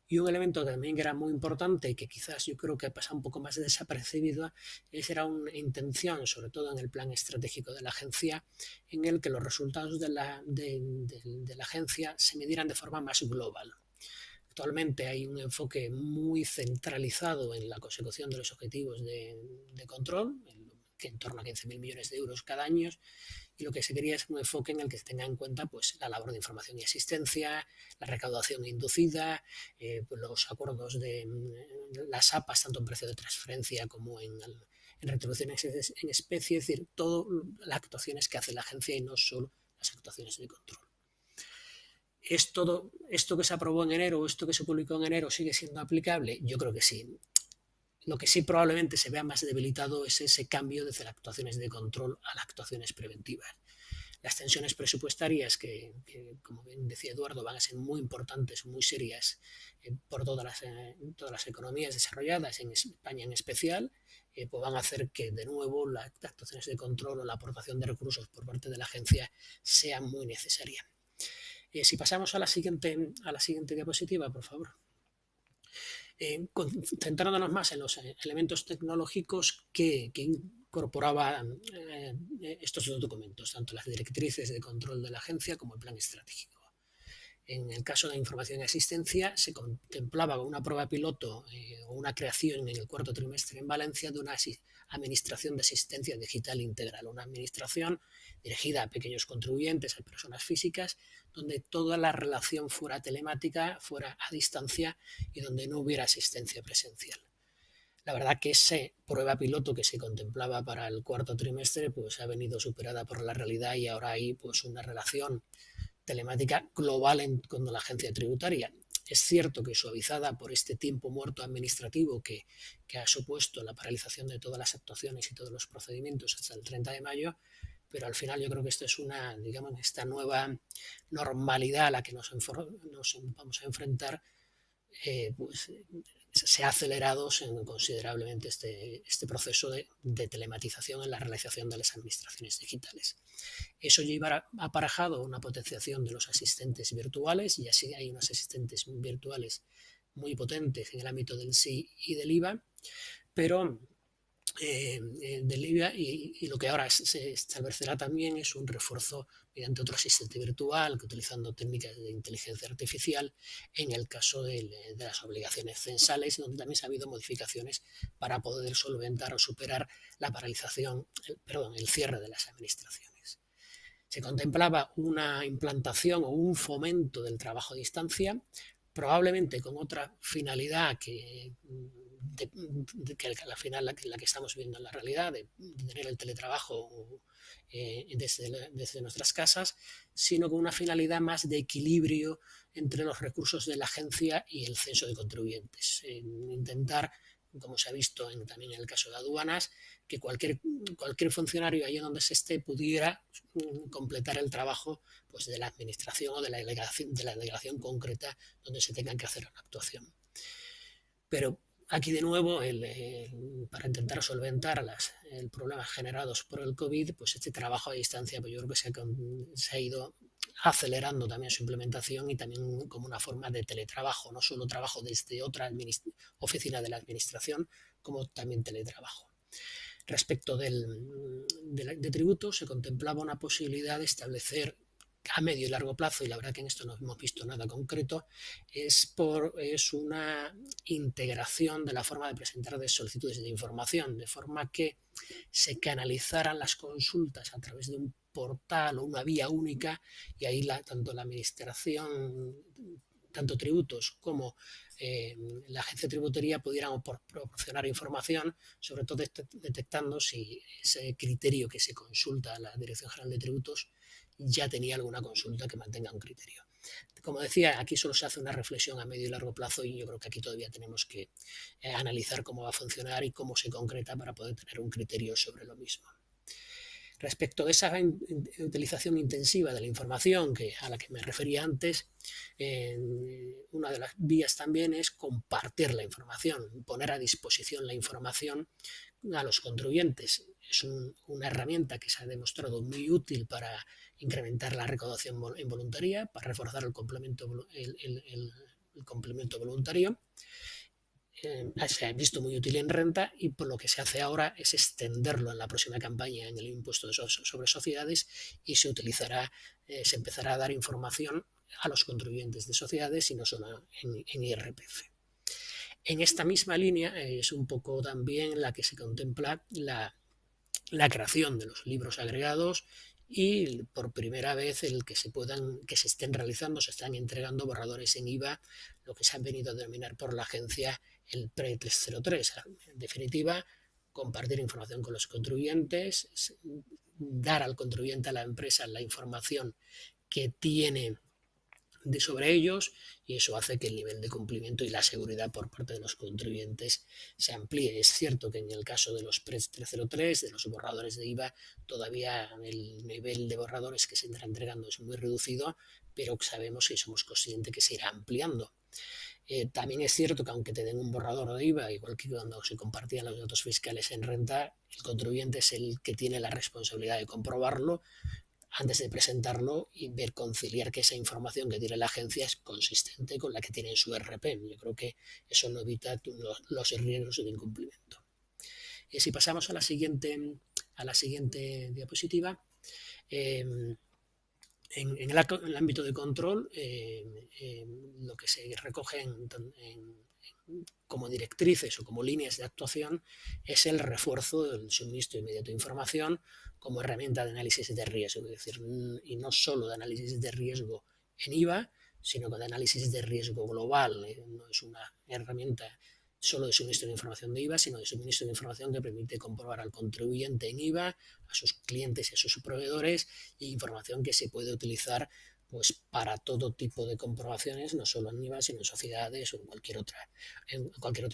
Y un elemento que también era muy importante y que quizás yo creo que ha pasado un poco más desapercibido, era una intención, sobre todo en el plan estratégico de la agencia, en el que los resultados de la agencia se midieran de forma más global. Actualmente hay un enfoque muy centralizado en la consecución de los objetivos de control, que en torno a 15.000 millones de euros cada año, y lo que se quería es un enfoque en el que se tenga en cuenta pues la labor de información y asistencia, la recaudación inducida, pues los acuerdos de las APAs, tanto en precio de transferencia como en retribuciones en especie, es decir, todas las actuaciones que hace la agencia y no solo las actuaciones de control. ¿Es todo esto que se aprobó en enero o esto que se publicó en enero sigue siendo aplicable? Yo creo que sí. Lo que sí probablemente se vea más debilitado es ese cambio desde las actuaciones de control a las actuaciones preventivas. Las tensiones presupuestarias que, como bien decía Eduardo, van a ser muy importantes, muy serias por todas las economías desarrolladas, en España en especial, pues van a hacer que de nuevo las actuaciones de control o la aportación de recursos por parte de la agencia sea muy necesaria. Si pasamos a la siguiente diapositiva, por favor. Centrándonos más en los elementos tecnológicos que incorporaban estos dos documentos, tanto las directrices de control de la agencia como el plan estratégico. En el caso de información y asistencia, se contemplaba una prueba piloto o una creación en el cuarto trimestre en Valencia de una administración de asistencia digital integral, una administración dirigida a pequeños contribuyentes, a personas físicas, donde toda la relación fuera telemática, fuera a distancia y donde no hubiera asistencia presencial. La verdad que esa prueba piloto que se contemplaba para el cuarto trimestre pues ha venido superada por la realidad, y ahora hay pues una relación telemática global con la agencia tributaria. Es cierto que suavizada por este tiempo muerto administrativo que ha supuesto la paralización de todas las actuaciones y todos los procedimientos hasta el 30 de mayo, pero al final yo creo que esto es esta nueva normalidad a la que nos vamos a enfrentar, pues se ha acelerado considerablemente este proceso de telematización en la realización de las administraciones digitales. Eso lleva aparejado una potenciación de los asistentes virtuales, y así hay unos asistentes virtuales muy potentes en el ámbito del SI y del IVA, pero del IVA, y lo que ahora se establecerá también es un refuerzo mediante otro asistente virtual, que utilizando técnicas de inteligencia artificial en el caso de las obligaciones censales, donde también se ha habido modificaciones para poder solventar o superar la paralización, el cierre de las administraciones. Se contemplaba una implantación o un fomento del trabajo a distancia, probablemente con otra finalidad que al final la que estamos viendo en la realidad, de tener el teletrabajo desde nuestras casas, sino con una finalidad más de equilibrio entre los recursos de la agencia y el censo de contribuyentes. Intentar, como se ha visto también en el caso de aduanas, que cualquier funcionario allí donde se esté pudiera completar el trabajo, pues, de la administración o de la delegación concreta donde se tenga que hacer una actuación. Pero aquí de nuevo, para intentar solventar los problemas generados por el COVID, pues este trabajo a distancia, pues yo creo que se ha ido acelerando también su implementación, y también como una forma de teletrabajo, no solo trabajo desde otra oficina de la administración, como también teletrabajo. Respecto de tributos, se contemplaba una posibilidad de establecer a medio y largo plazo, y la verdad que en esto no hemos visto nada concreto, es una integración de la forma de presentar de solicitudes de información, de forma que se canalizaran las consultas a través de un portal o una vía única, y ahí tanto la administración, tanto tributos como la agencia de tributaría pudieran proporcionar información, sobre todo detectando si ese criterio que se consulta a la Dirección General de Tributos ya tenía alguna consulta que mantenga un criterio. Como decía, aquí solo se hace una reflexión a medio y largo plazo, y yo creo que aquí todavía tenemos que analizar cómo va a funcionar y cómo se concreta para poder tener un criterio sobre lo mismo. Respecto de esa utilización intensiva de la información a la que me refería antes, una de las vías también es compartir la información, poner a disposición la información a los contribuyentes. Es una herramienta que se ha demostrado muy útil para incrementar la recaudación involuntaria, para reforzar el complemento voluntario. Se ha visto muy útil en renta, y por lo que se hace ahora es extenderlo en la próxima campaña en el impuesto sobre sociedades, y se empezará a dar información a los contribuyentes de sociedades y no solo en IRPF. En esta misma línea es un poco también la que se contempla la creación de los libros agregados, y por primera vez que se estén realizando, se están entregando borradores en IVA, lo que se han venido a denominar por la agencia el pre-303. En definitiva, compartir información con los contribuyentes, dar al contribuyente, a la empresa, la información que tiene sobre ellos, y eso hace que el nivel de cumplimiento y la seguridad por parte de los contribuyentes se amplíe. Es cierto que en el caso de los PRES-303, de los borradores de IVA, todavía el nivel de borradores que se está entregando es muy reducido, pero sabemos y somos conscientes que se irá ampliando. También es cierto que aunque te den un borrador de IVA, igual que cuando se compartían los datos fiscales en renta, el contribuyente es el que tiene la responsabilidad de comprobarlo antes de presentarlo y conciliar que esa información que tiene la agencia es consistente con la que tiene en su RP. Yo creo que eso no evita los riesgos de incumplimiento. Si pasamos a la siguiente diapositiva, en el ámbito de control, lo que se recoge como directrices o como líneas de actuación es el refuerzo del suministro inmediato de información como herramienta de análisis de riesgo, es decir, y no solo de análisis de riesgo en IVA, sino de análisis de riesgo global. No es una herramienta solo de suministro de información de IVA, sino de suministro de información que permite comprobar al contribuyente en IVA, a sus clientes y a sus proveedores, y información que se puede utilizar pues para todo tipo de comprobaciones, no solo en IVA, sino en sociedades o en cualquier otra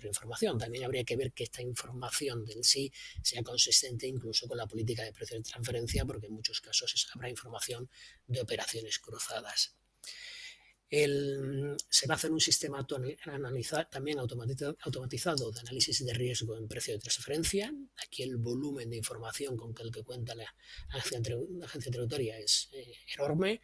información. También habría que ver que esta información del sí sea consistente incluso con la política de precios de transferencia, porque en muchos casos habrá información de operaciones cruzadas. Se va a hacer un sistema también automatizado de análisis de riesgo en precio de transferencia. Aquí el volumen de información con el que cuenta la agencia tributaria es enorme.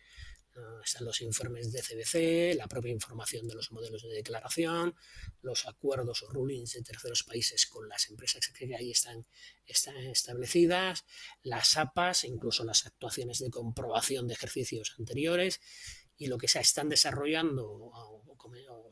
Están los informes de CBC, la propia información de los modelos de declaración, los acuerdos o rulings de terceros países con las empresas que ahí están establecidas, las APAs, incluso las actuaciones de comprobación de ejercicios anteriores, y lo que se están desarrollando o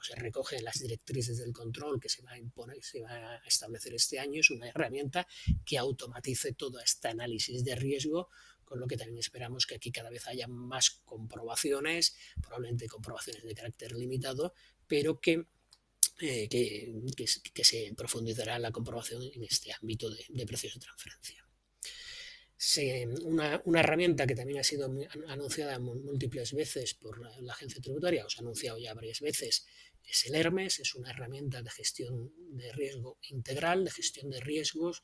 se recoge en las directrices del control que se va a imponer, se va a establecer este año, es una herramienta que automatice todo este análisis de riesgo, con lo que también esperamos que aquí cada vez haya más comprobaciones, probablemente comprobaciones de carácter limitado, pero que se profundizará en la comprobación en este ámbito de precios de transferencia. Una herramienta que también ha sido anunciada múltiples veces por la agencia tributaria, os ha anunciado ya varias veces, es el Hermes. Es una herramienta de gestión de riesgo integral, de gestión de riesgos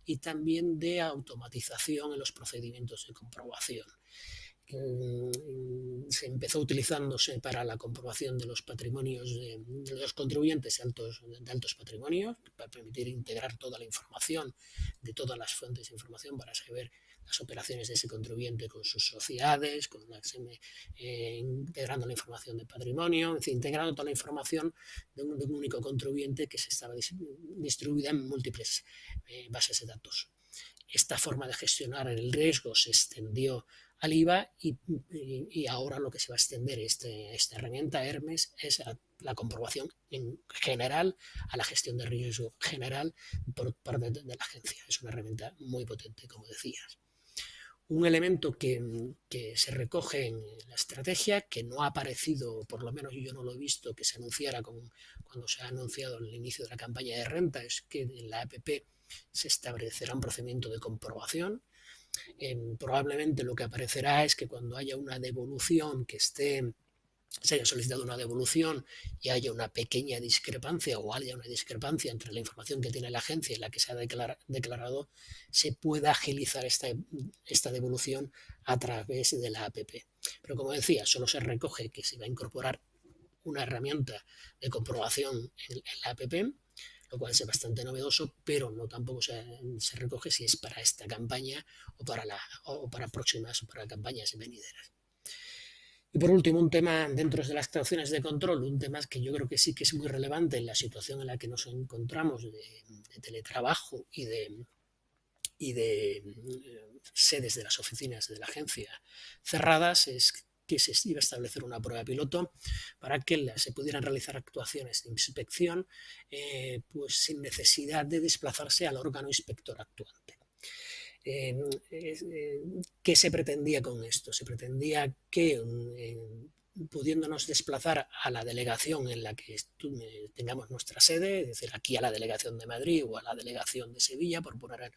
y también de automatización en los procedimientos de comprobación. Se empezó utilizándose para la comprobación de los patrimonios de los contribuyentes de altos patrimonios, para permitir integrar toda la información de todas las fuentes de información para saber las operaciones de ese contribuyente con sus sociedades, integrando la información de patrimonio, es decir, integrando toda la información de un único contribuyente que se estaba distribuida en múltiples bases de datos. Esta forma de gestionar el riesgo se extendió al IVA y ahora lo que se va a extender esta herramienta Hermes es a la comprobación en general, a la gestión de riesgo general por parte de la agencia. Es una herramienta muy potente, como decías. Un elemento que se recoge en la estrategia, que no ha aparecido, por lo menos yo no lo he visto, que se anunciara cuando se ha anunciado el inicio de la campaña de renta, es que en la APP se establecerá un procedimiento de comprobación. Probablemente lo que aparecerá es que cuando haya una devolución se haya solicitado una devolución y haya una pequeña discrepancia o haya una discrepancia entre la información que tiene la agencia y la que se ha declarado, se pueda agilizar esta devolución a través de la APP. Pero como decía, solo se recoge que se va a incorporar una herramienta de comprobación en la APP, lo cual es bastante novedoso, pero no tampoco se recoge si es para esta campaña o para próximas o para campañas venideras. Y por último, un tema dentro de las actuaciones de control, un tema que yo creo que sí que es muy relevante en la situación en la que nos encontramos de teletrabajo y de sedes de las oficinas de la agencia cerradas, es que se iba a establecer una prueba piloto para que se pudieran realizar actuaciones de inspección pues sin necesidad de desplazarse al órgano inspector actuante. ¿Qué se pretendía con esto? Se pretendía que pudiéndonos desplazar a la delegación en la que tengamos nuestra sede, es decir, aquí a la delegación de Madrid o a la delegación de Sevilla, por poner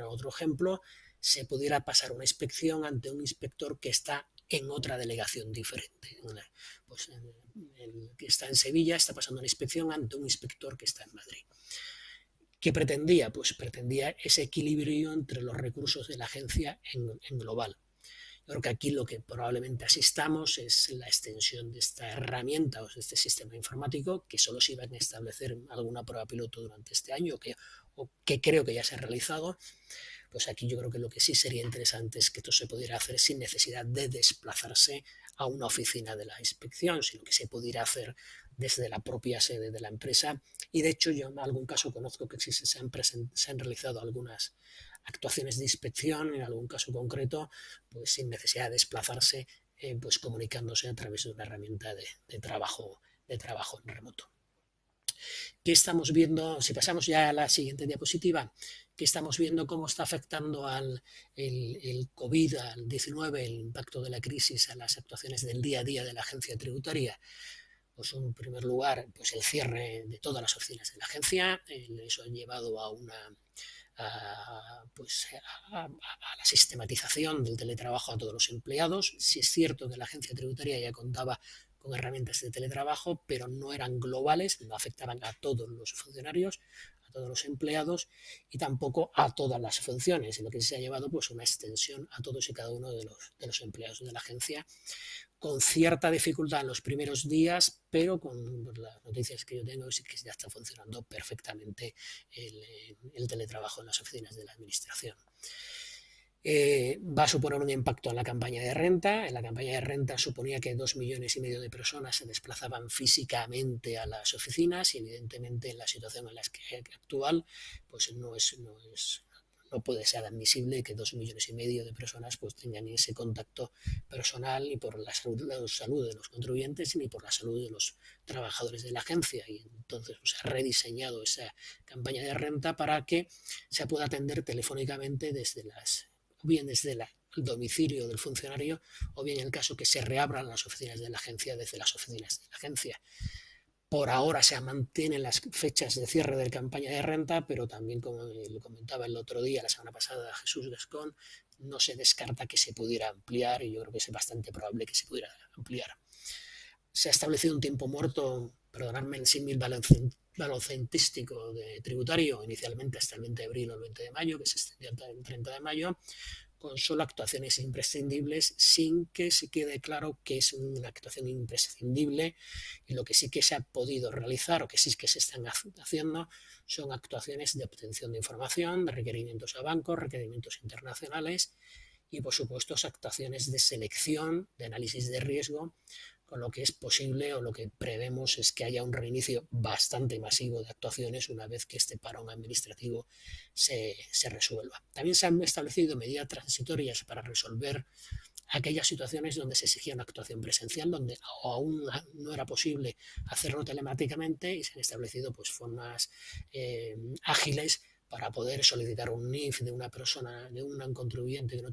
otro ejemplo, se pudiera pasar una inspección ante un inspector que está en otra delegación diferente. Pues el que está en Sevilla está pasando una inspección ante un inspector que está en Madrid. ¿Qué pretendía? Pues pretendía ese equilibrio entre los recursos de la agencia en global. Yo creo que aquí lo que probablemente asistamos es la extensión de esta herramienta o de este sistema informático, que solo se iba a establecer alguna prueba piloto durante este año o que creo que ya se ha realizado. Pues aquí yo creo que lo que sí sería interesante es que esto se pudiera hacer sin necesidad de desplazarse a una oficina de la inspección, sino que se pudiera hacer desde la propia sede de la empresa. Y de hecho yo en algún caso conozco que se han realizado algunas actuaciones de inspección, en algún caso concreto, pues sin necesidad de desplazarse, pues comunicándose a través de una herramienta de trabajo en remoto. ¿Qué estamos viendo? Si pasamos ya a la siguiente diapositiva, ¿qué estamos viendo? ¿Cómo está afectando el COVID, al 19, el impacto de la crisis a las actuaciones del día a día de la agencia tributaria? Pues en primer lugar, pues el cierre de todas las oficinas de la agencia. Eso ha llevado a la sistematización del teletrabajo a todos los empleados. Sí es cierto que la agencia tributaria ya contaba con herramientas de teletrabajo, pero no eran globales, no afectaban a todos los funcionarios, a todos los empleados y tampoco a todas las funciones, en lo que se ha llevado pues una extensión a todos y cada uno de los empleados de la agencia, con cierta dificultad en los primeros días, pero con las noticias que yo tengo es que ya está funcionando perfectamente el teletrabajo en las oficinas de la administración. Va a suponer un impacto en la campaña de renta. En la campaña de renta suponía que 2,5 millones de personas se desplazaban físicamente a las oficinas y evidentemente en la situación en la que actual pues no puede ser admisible que 2,5 millones de personas pues tengan ese contacto personal ni por la salud de los contribuyentes ni por la salud de los trabajadores de la agencia. Y entonces se ha rediseñado esa campaña de renta para que se pueda atender telefónicamente bien desde el domicilio del funcionario o bien en el caso que se reabran las oficinas de la agencia desde las oficinas de la agencia. Por ahora se mantienen las fechas de cierre de campaña de renta, pero también, como lo comentaba el otro día, la semana pasada, Jesús Gascón, no se descarta que se pudiera ampliar y yo creo que es bastante probable que se pudiera ampliar. Se ha establecido un tiempo muerto, perdonadme el símil balocentístico de tributario, inicialmente hasta el 20 de abril o el 20 de mayo, que se extendió hasta el 30 de mayo, con solo actuaciones imprescindibles, sin que se quede claro que es una actuación imprescindible. Y lo que sí que se ha podido realizar o que sí que se están haciendo son actuaciones de obtención de información, de requerimientos a bancos, requerimientos internacionales y, por supuesto, actuaciones de selección, de análisis de riesgo, con lo que es posible o lo que prevemos es que haya un reinicio bastante masivo de actuaciones una vez que este parón administrativo se resuelva. También se han establecido medidas transitorias para resolver aquellas situaciones donde se exigía una actuación presencial, donde aún no era posible hacerlo telemáticamente y se han establecido pues, formas ágiles para poder solicitar un NIF de una persona, de un contribuyente que no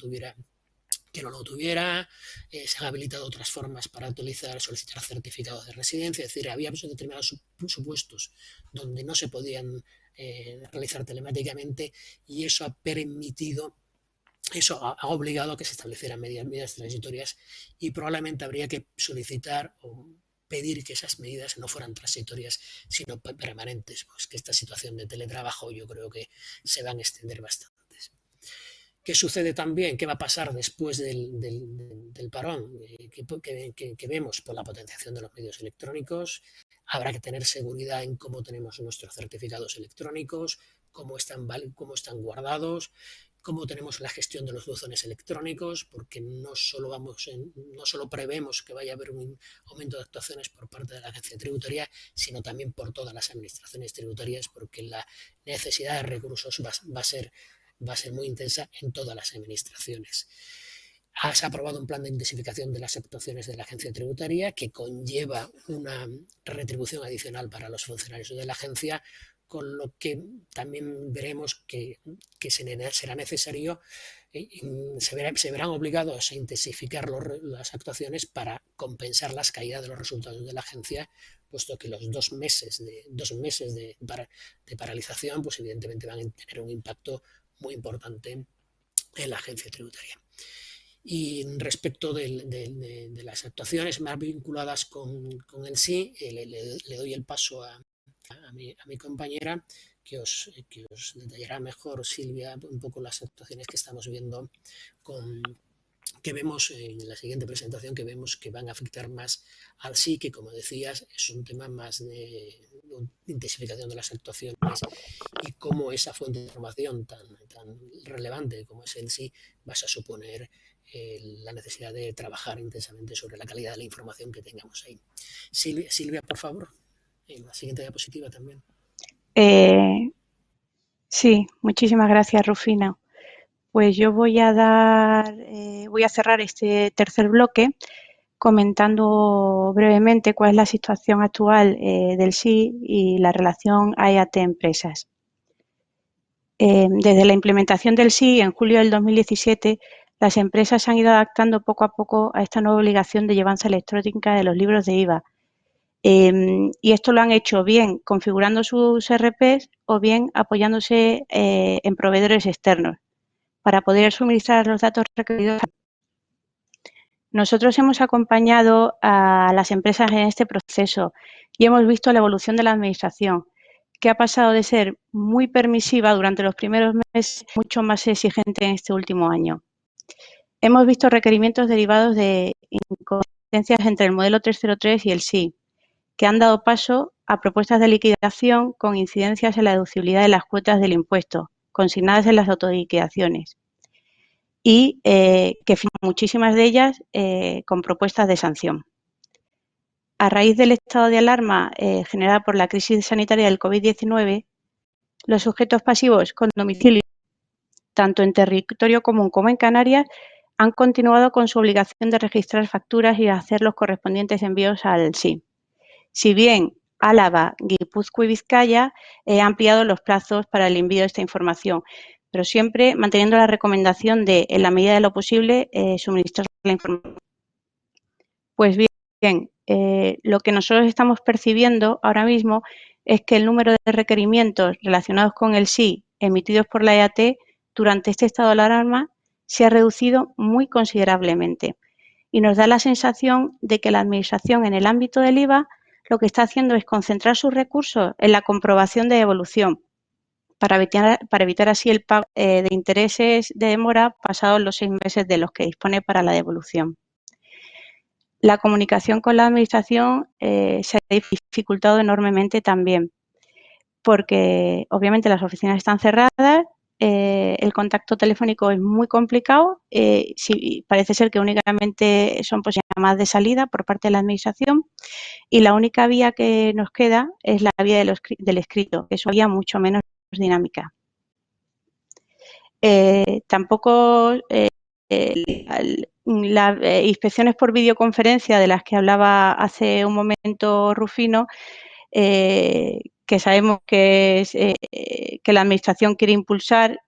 lo tuviera. Se han habilitado otras formas para solicitar certificados de residencia. Es decir, había determinados supuestos donde no se podían realizar telemáticamente y eso ha obligado a que se establecieran medidas transitorias y probablemente habría que solicitar o pedir que esas medidas no fueran transitorias sino permanentes, pues que esta situación de teletrabajo yo creo que se van a extender bastante. ¿Qué sucede también? ¿Qué va a pasar después del parón? Que vemos por la potenciación de los medios electrónicos. Habrá que tener seguridad en cómo tenemos nuestros certificados electrónicos, cómo están guardados, cómo tenemos la gestión de los buzones electrónicos, porque no solo prevemos que vaya a haber un aumento de actuaciones por parte de la agencia tributaria, sino también por todas las administraciones tributarias, porque la necesidad de recursos va a ser muy intensa en todas las administraciones. Se ha aprobado un plan de intensificación de las actuaciones de la agencia tributaria que conlleva una retribución adicional para los funcionarios de la agencia, con lo que también veremos que será necesario, se verán obligados a intensificar las actuaciones para compensar las caídas de los resultados de la agencia, puesto que los 2 meses de paralización pues evidentemente van a tener un impacto muy importante en la agencia tributaria. Y respecto de las actuaciones más vinculadas con el sí, le doy el paso a mi compañera que os detallará mejor, Silvia, un poco las actuaciones que estamos viendo que vemos en la siguiente presentación, que vemos que van a afectar más al sí, que como decías es un tema más de intensificación de las actuaciones y cómo esa fuente de información tan relevante como es el sí va a suponer la necesidad de trabajar intensamente sobre la calidad de la información que tengamos ahí. Silvia, por favor, en la siguiente diapositiva también. Sí, muchísimas gracias, Rufino. Pues yo voy a cerrar este tercer bloque comentando brevemente cuál es la situación actual del sí y la relación IAT-empresas. Desde la implementación del sí en julio del 2017, las empresas se han ido adaptando poco a poco a esta nueva obligación de llevanza electrónica de los libros de IVA. Y esto lo han hecho bien configurando sus RPs o bien apoyándose en proveedores externos para poder suministrar los datos requeridos. Nosotros hemos acompañado a las empresas en este proceso y hemos visto la evolución de la administración, que ha pasado de ser muy permisiva durante los primeros meses a mucho más exigente en este último año. Hemos visto requerimientos derivados de inconsistencias entre el modelo 303 y el sí, que han dado paso a propuestas de liquidación con incidencias en la deducibilidad de las cuotas del impuesto, consignadas en las autoliquidaciones. y que muchísimas de ellas con propuestas de sanción. A raíz del estado de alarma generada por la crisis sanitaria del COVID-19, los sujetos pasivos con domicilio tanto en territorio común como en Canarias han continuado con su obligación de registrar facturas y hacer los correspondientes envíos al SI. Si bien Álava, Guipúzcoa y Vizcaya han ampliado los plazos para el envío de esta información, pero siempre manteniendo la recomendación de, en la medida de lo posible, suministrar la información. Pues bien, lo que nosotros estamos percibiendo ahora mismo es que el número de requerimientos relacionados con el SI emitidos por la EAT durante este estado de alarma se ha reducido muy considerablemente y nos da la sensación de que la Administración en el ámbito del IVA lo que está haciendo es concentrar sus recursos en la comprobación de devolución para evitar así el pago de intereses de demora pasados los 6 meses de los que dispone para la devolución. La comunicación con la Administración se ha dificultado enormemente también, porque obviamente las oficinas están cerradas, el contacto telefónico es muy complicado, parece ser que únicamente son pues llamadas de salida por parte de la Administración y la única vía que nos queda es la vía del escrito, que es una vía mucho menos dinámica. Tampoco las inspecciones por videoconferencia de las que hablaba hace un momento Rufino, que sabemos que la Administración quiere impulsar,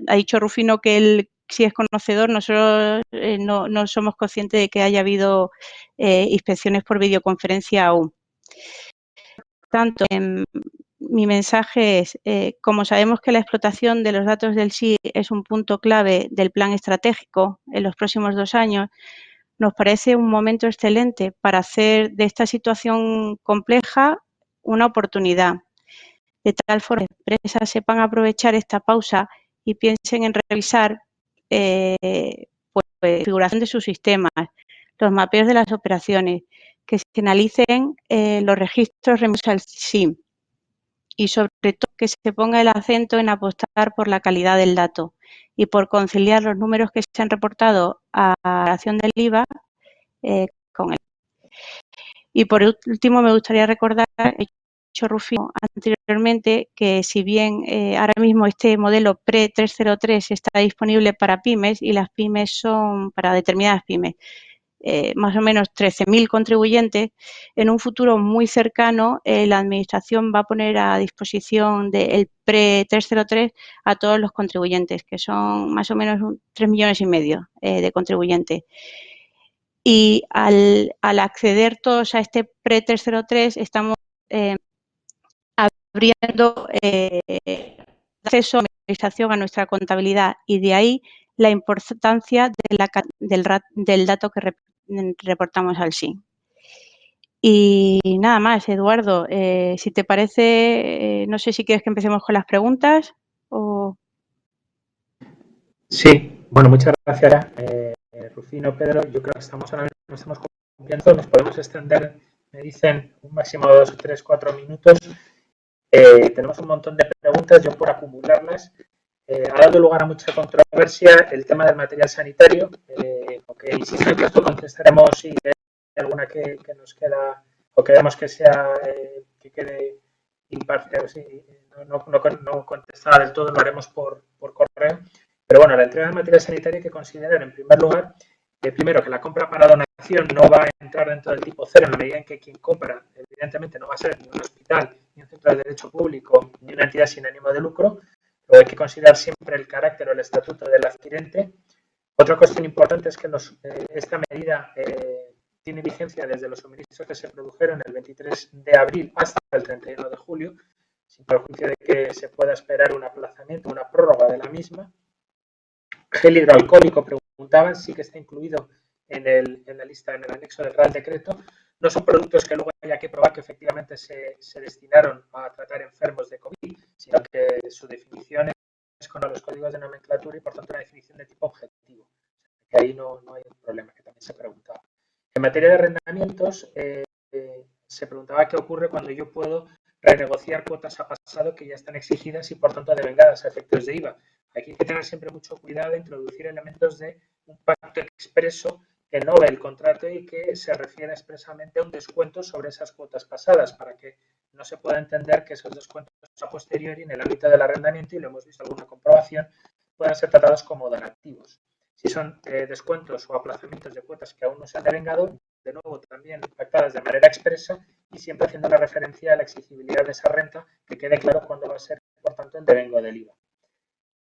ha dicho Rufino que él sí es conocedor, nosotros no somos conscientes de que haya habido inspecciones por videoconferencia aún. Por tanto, mi mensaje es, como sabemos que la explotación de los datos del SI es un punto clave del plan estratégico en los próximos 2 años, nos parece un momento excelente para hacer de esta situación compleja una oportunidad, de tal forma que las empresas sepan aprovechar esta pausa y piensen en revisar pues, la configuración de sus sistemas, los mapeos de las operaciones, que se analicen los registros remitidos al SI y sobre todo que se ponga el acento en apostar por la calidad del dato y por conciliar los números que se han reportado a la relación del IVA con él. Y por último me gustaría recordar, he dicho Rufino anteriormente, que si bien ahora mismo este modelo pre-303 está disponible para pymes y las pymes son para determinadas pymes, más o menos 13.000 contribuyentes, en un futuro muy cercano la Administración va a poner a disposición del pre-303 a todos los contribuyentes, que son más o menos 3,5 millones de contribuyentes. Y al acceder todos a este pre-303 estamos abriendo acceso a la Administración a nuestra contabilidad y de ahí la importancia del dato que reportamos al SI. Y nada más, Eduardo, si te parece, no sé si quieres que empecemos con las preguntas o... Sí, bueno, muchas gracias, Rufino, Pedro. Yo creo que estamos cumpliendo, nos podemos extender, me dicen, un máximo de 2, 3, 4 minutos. Tenemos un montón de preguntas, yo por acumularlas. Ha dado lugar a mucha controversia el tema del material sanitario, aunque insisto en que esto contestaremos si hay alguna que nos queda o que vemos que sea que quede imparcial, si no contestada del todo, lo haremos por correo. Pero bueno, la entrega del material sanitario hay que considerar en primer lugar, primero que la compra para donación no va a entrar dentro del tipo 0 en la medida en que quien compra evidentemente no va a ser ni un hospital, ni un centro de derecho público, ni una entidad sin ánimo de lucro. Luego hay que considerar siempre el carácter o el estatuto del adquirente. Otra cuestión importante es que esta medida tiene vigencia desde los suministros que se produjeron el 23 de abril hasta el 31 de julio, sin perjuicio de que se pueda esperar un aplazamiento, una prórroga de la misma. Gel hidroalcohólico, preguntaban, sí que está incluido en la lista, en el anexo del Real Decreto. No son productos que luego haya que probar que efectivamente se destinaron a tratar enfermos de COVID, sino que su definición es con los códigos de nomenclatura y por tanto una definición de tipo objetivo. Que ahí no hay un problema, que también se preguntaba. En materia de arrendamientos, se preguntaba qué ocurre cuando yo puedo renegociar cuotas a pasado que ya están exigidas y por tanto devengadas a efectos de IVA. Aquí hay que tener siempre mucho cuidado de introducir elementos de un pacto expreso que no ve el contrato y que se refiere expresamente a un descuento sobre esas cuotas pasadas, para que no se pueda entender que esos descuentos a posteriori en el ámbito del arrendamiento, y lo hemos visto en alguna comprobación, puedan ser tratados como donativos. Si son descuentos o aplazamientos de cuotas que aún no se han devengado, de nuevo también pactadas de manera expresa y siempre haciendo la referencia a la exigibilidad de esa renta, que quede claro cuándo va a ser, por tanto, el devengo del IVA.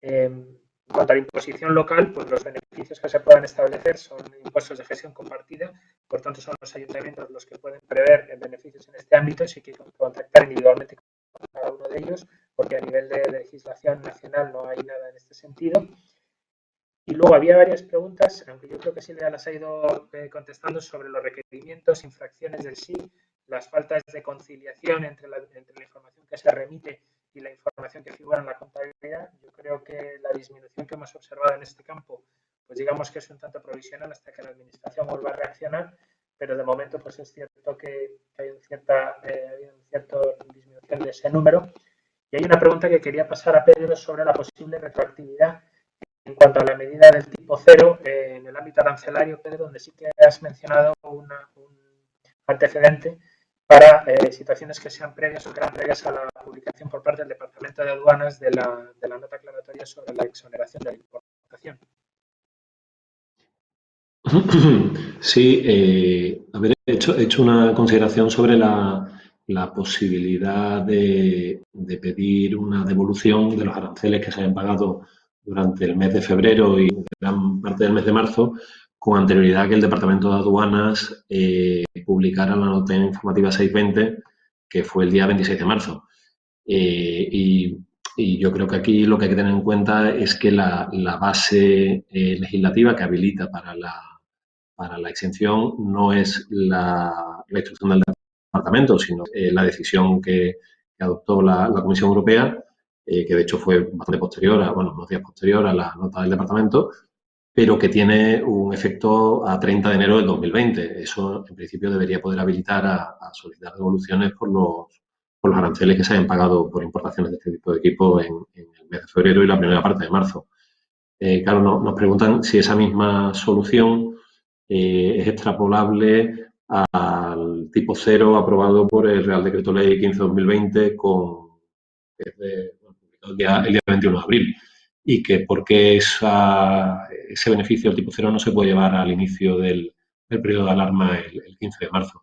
En cuanto a la imposición local, pues los beneficios que se puedan establecer son impuestos de gestión compartida, por tanto son los ayuntamientos los que pueden prever beneficios en este ámbito y sí que hay que contactar individualmente con cada uno de ellos, porque a nivel de legislación nacional no hay nada en este sentido. Y luego había varias preguntas, aunque yo creo que Silvia las ha ido contestando, sobre los requerimientos, infracciones del SIC, las faltas de conciliación entre la información que se remite y la información que figura en la contabilidad. Yo creo que la disminución que hemos observado en este campo, pues digamos que es un tanto provisional hasta que la administración vuelva a reaccionar, pero de momento pues es cierto que hay una cierta disminución de ese número. Y hay una pregunta que quería pasar a Pedro sobre la posible retroactividad en cuanto a la medida del tipo cero en el ámbito arancelario, Pedro, donde sí que has mencionado un antecedente para situaciones que sean previas o que eran previas a la publicación por parte del Departamento de Aduanas de la nota aclaratoria sobre la exoneración de la importación. Sí, he hecho una consideración sobre la posibilidad de pedir una devolución de los aranceles que se hayan pagado durante el mes de febrero y gran parte del mes de marzo, con anterioridad a que el Departamento de Aduanas publicara la nota informativa 620, que fue el día 26 de marzo. Y yo creo que aquí lo que hay que tener en cuenta es que la base legislativa que habilita para la exención no es la instrucción del departamento, sino la decisión que adoptó la Comisión Europea, que de hecho fue bastante posterior, unos días posterior a la nota del departamento, pero que tiene un efecto a 30 de enero del 2020. Eso, en principio, debería poder habilitar a solicitar devoluciones por los aranceles que se hayan pagado por importaciones de este tipo de equipo en el mes de febrero y la primera parte de marzo. Claro, nos preguntan si esa misma solución es extrapolable al tipo cero aprobado por el Real Decreto Ley 15/2020 publicado el día 21 de abril, y que por qué ese beneficio del tipo cero no se puede llevar al inicio del periodo de alarma el 15 de marzo.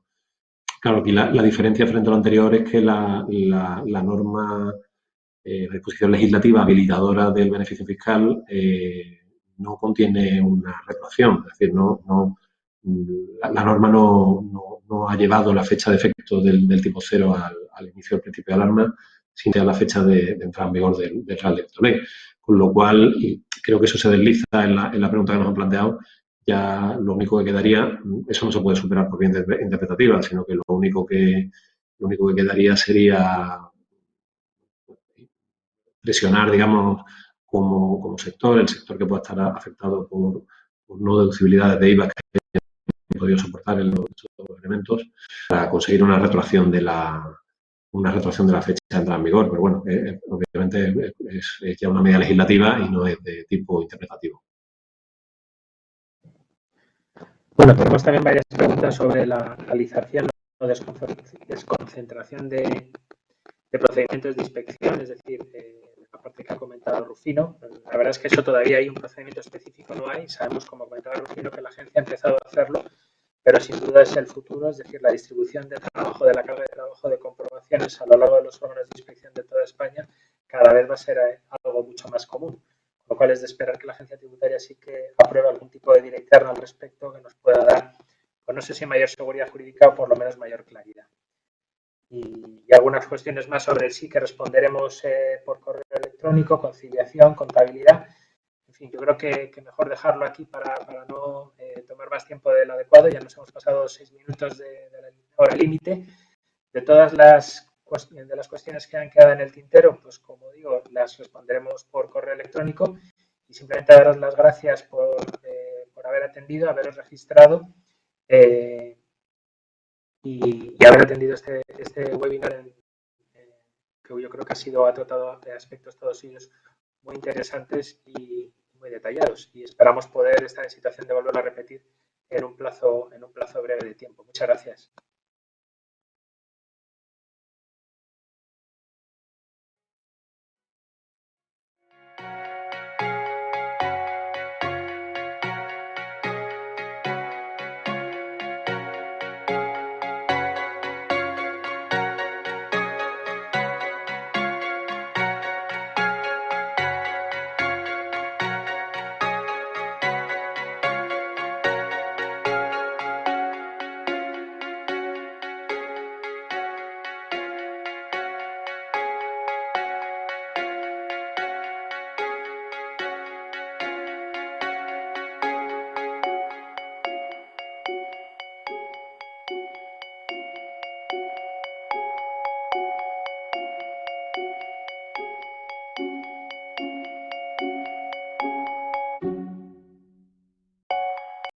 Claro, aquí la diferencia frente a lo anterior es que la norma, la disposición legislativa habilitadora del beneficio fiscal no contiene una retroacción, es decir, la norma no ha llevado la fecha de efecto del tipo cero al inicio del principio de alarma, sino a la fecha de entrada en vigor del Real Decreto Ley. Con lo cual, y creo que eso se desliza en la pregunta que nos han planteado, ya lo único que quedaría, eso no se puede superar por vía interpretativa, sino que lo único que quedaría sería presionar, digamos, como sector, el sector que pueda estar afectado por no deducibilidades de IVA que hayan podido soportar en los elementos, para conseguir una retroacción de la fecha de entrada en vigor. Pero bueno, obviamente es ya una medida legislativa y no es de tipo interpretativo. Bueno, tenemos también varias preguntas sobre la realización o desconcentración de procedimientos de inspección, es decir, la parte que ha comentado Rufino. La verdad es que eso todavía hay un procedimiento específico, no hay. Sabemos, como comentaba Rufino, que la agencia ha empezado a hacerlo, pero sin duda es el futuro, es decir, la distribución de trabajo, de la carga de trabajo de comprobaciones a lo largo de los órganos de inspección de toda España cada vez va a ser algo mucho más común, con lo cual es de esperar que la agencia tributaria sí que apruebe algún tipo de directiva al respecto que nos pueda dar, pues no sé si mayor seguridad jurídica o por lo menos mayor claridad. Y algunas cuestiones más sobre el sí que responderemos por correo electrónico, conciliación, contabilidad. En fin, yo creo que mejor dejarlo aquí para no tomar más tiempo del adecuado. Ya nos hemos pasado 6 minutos de la hora límite. De todas las cuestiones que han quedado en el tintero, pues como digo, las responderemos por correo electrónico y simplemente daros las gracias por haber atendido, haberos registrado y haber atendido este webinar que yo creo que ha tratado de aspectos todos ellos muy interesantes y muy detallados. Y esperamos poder estar en situación de volverlo a repetir en un plazo breve de tiempo. Muchas gracias.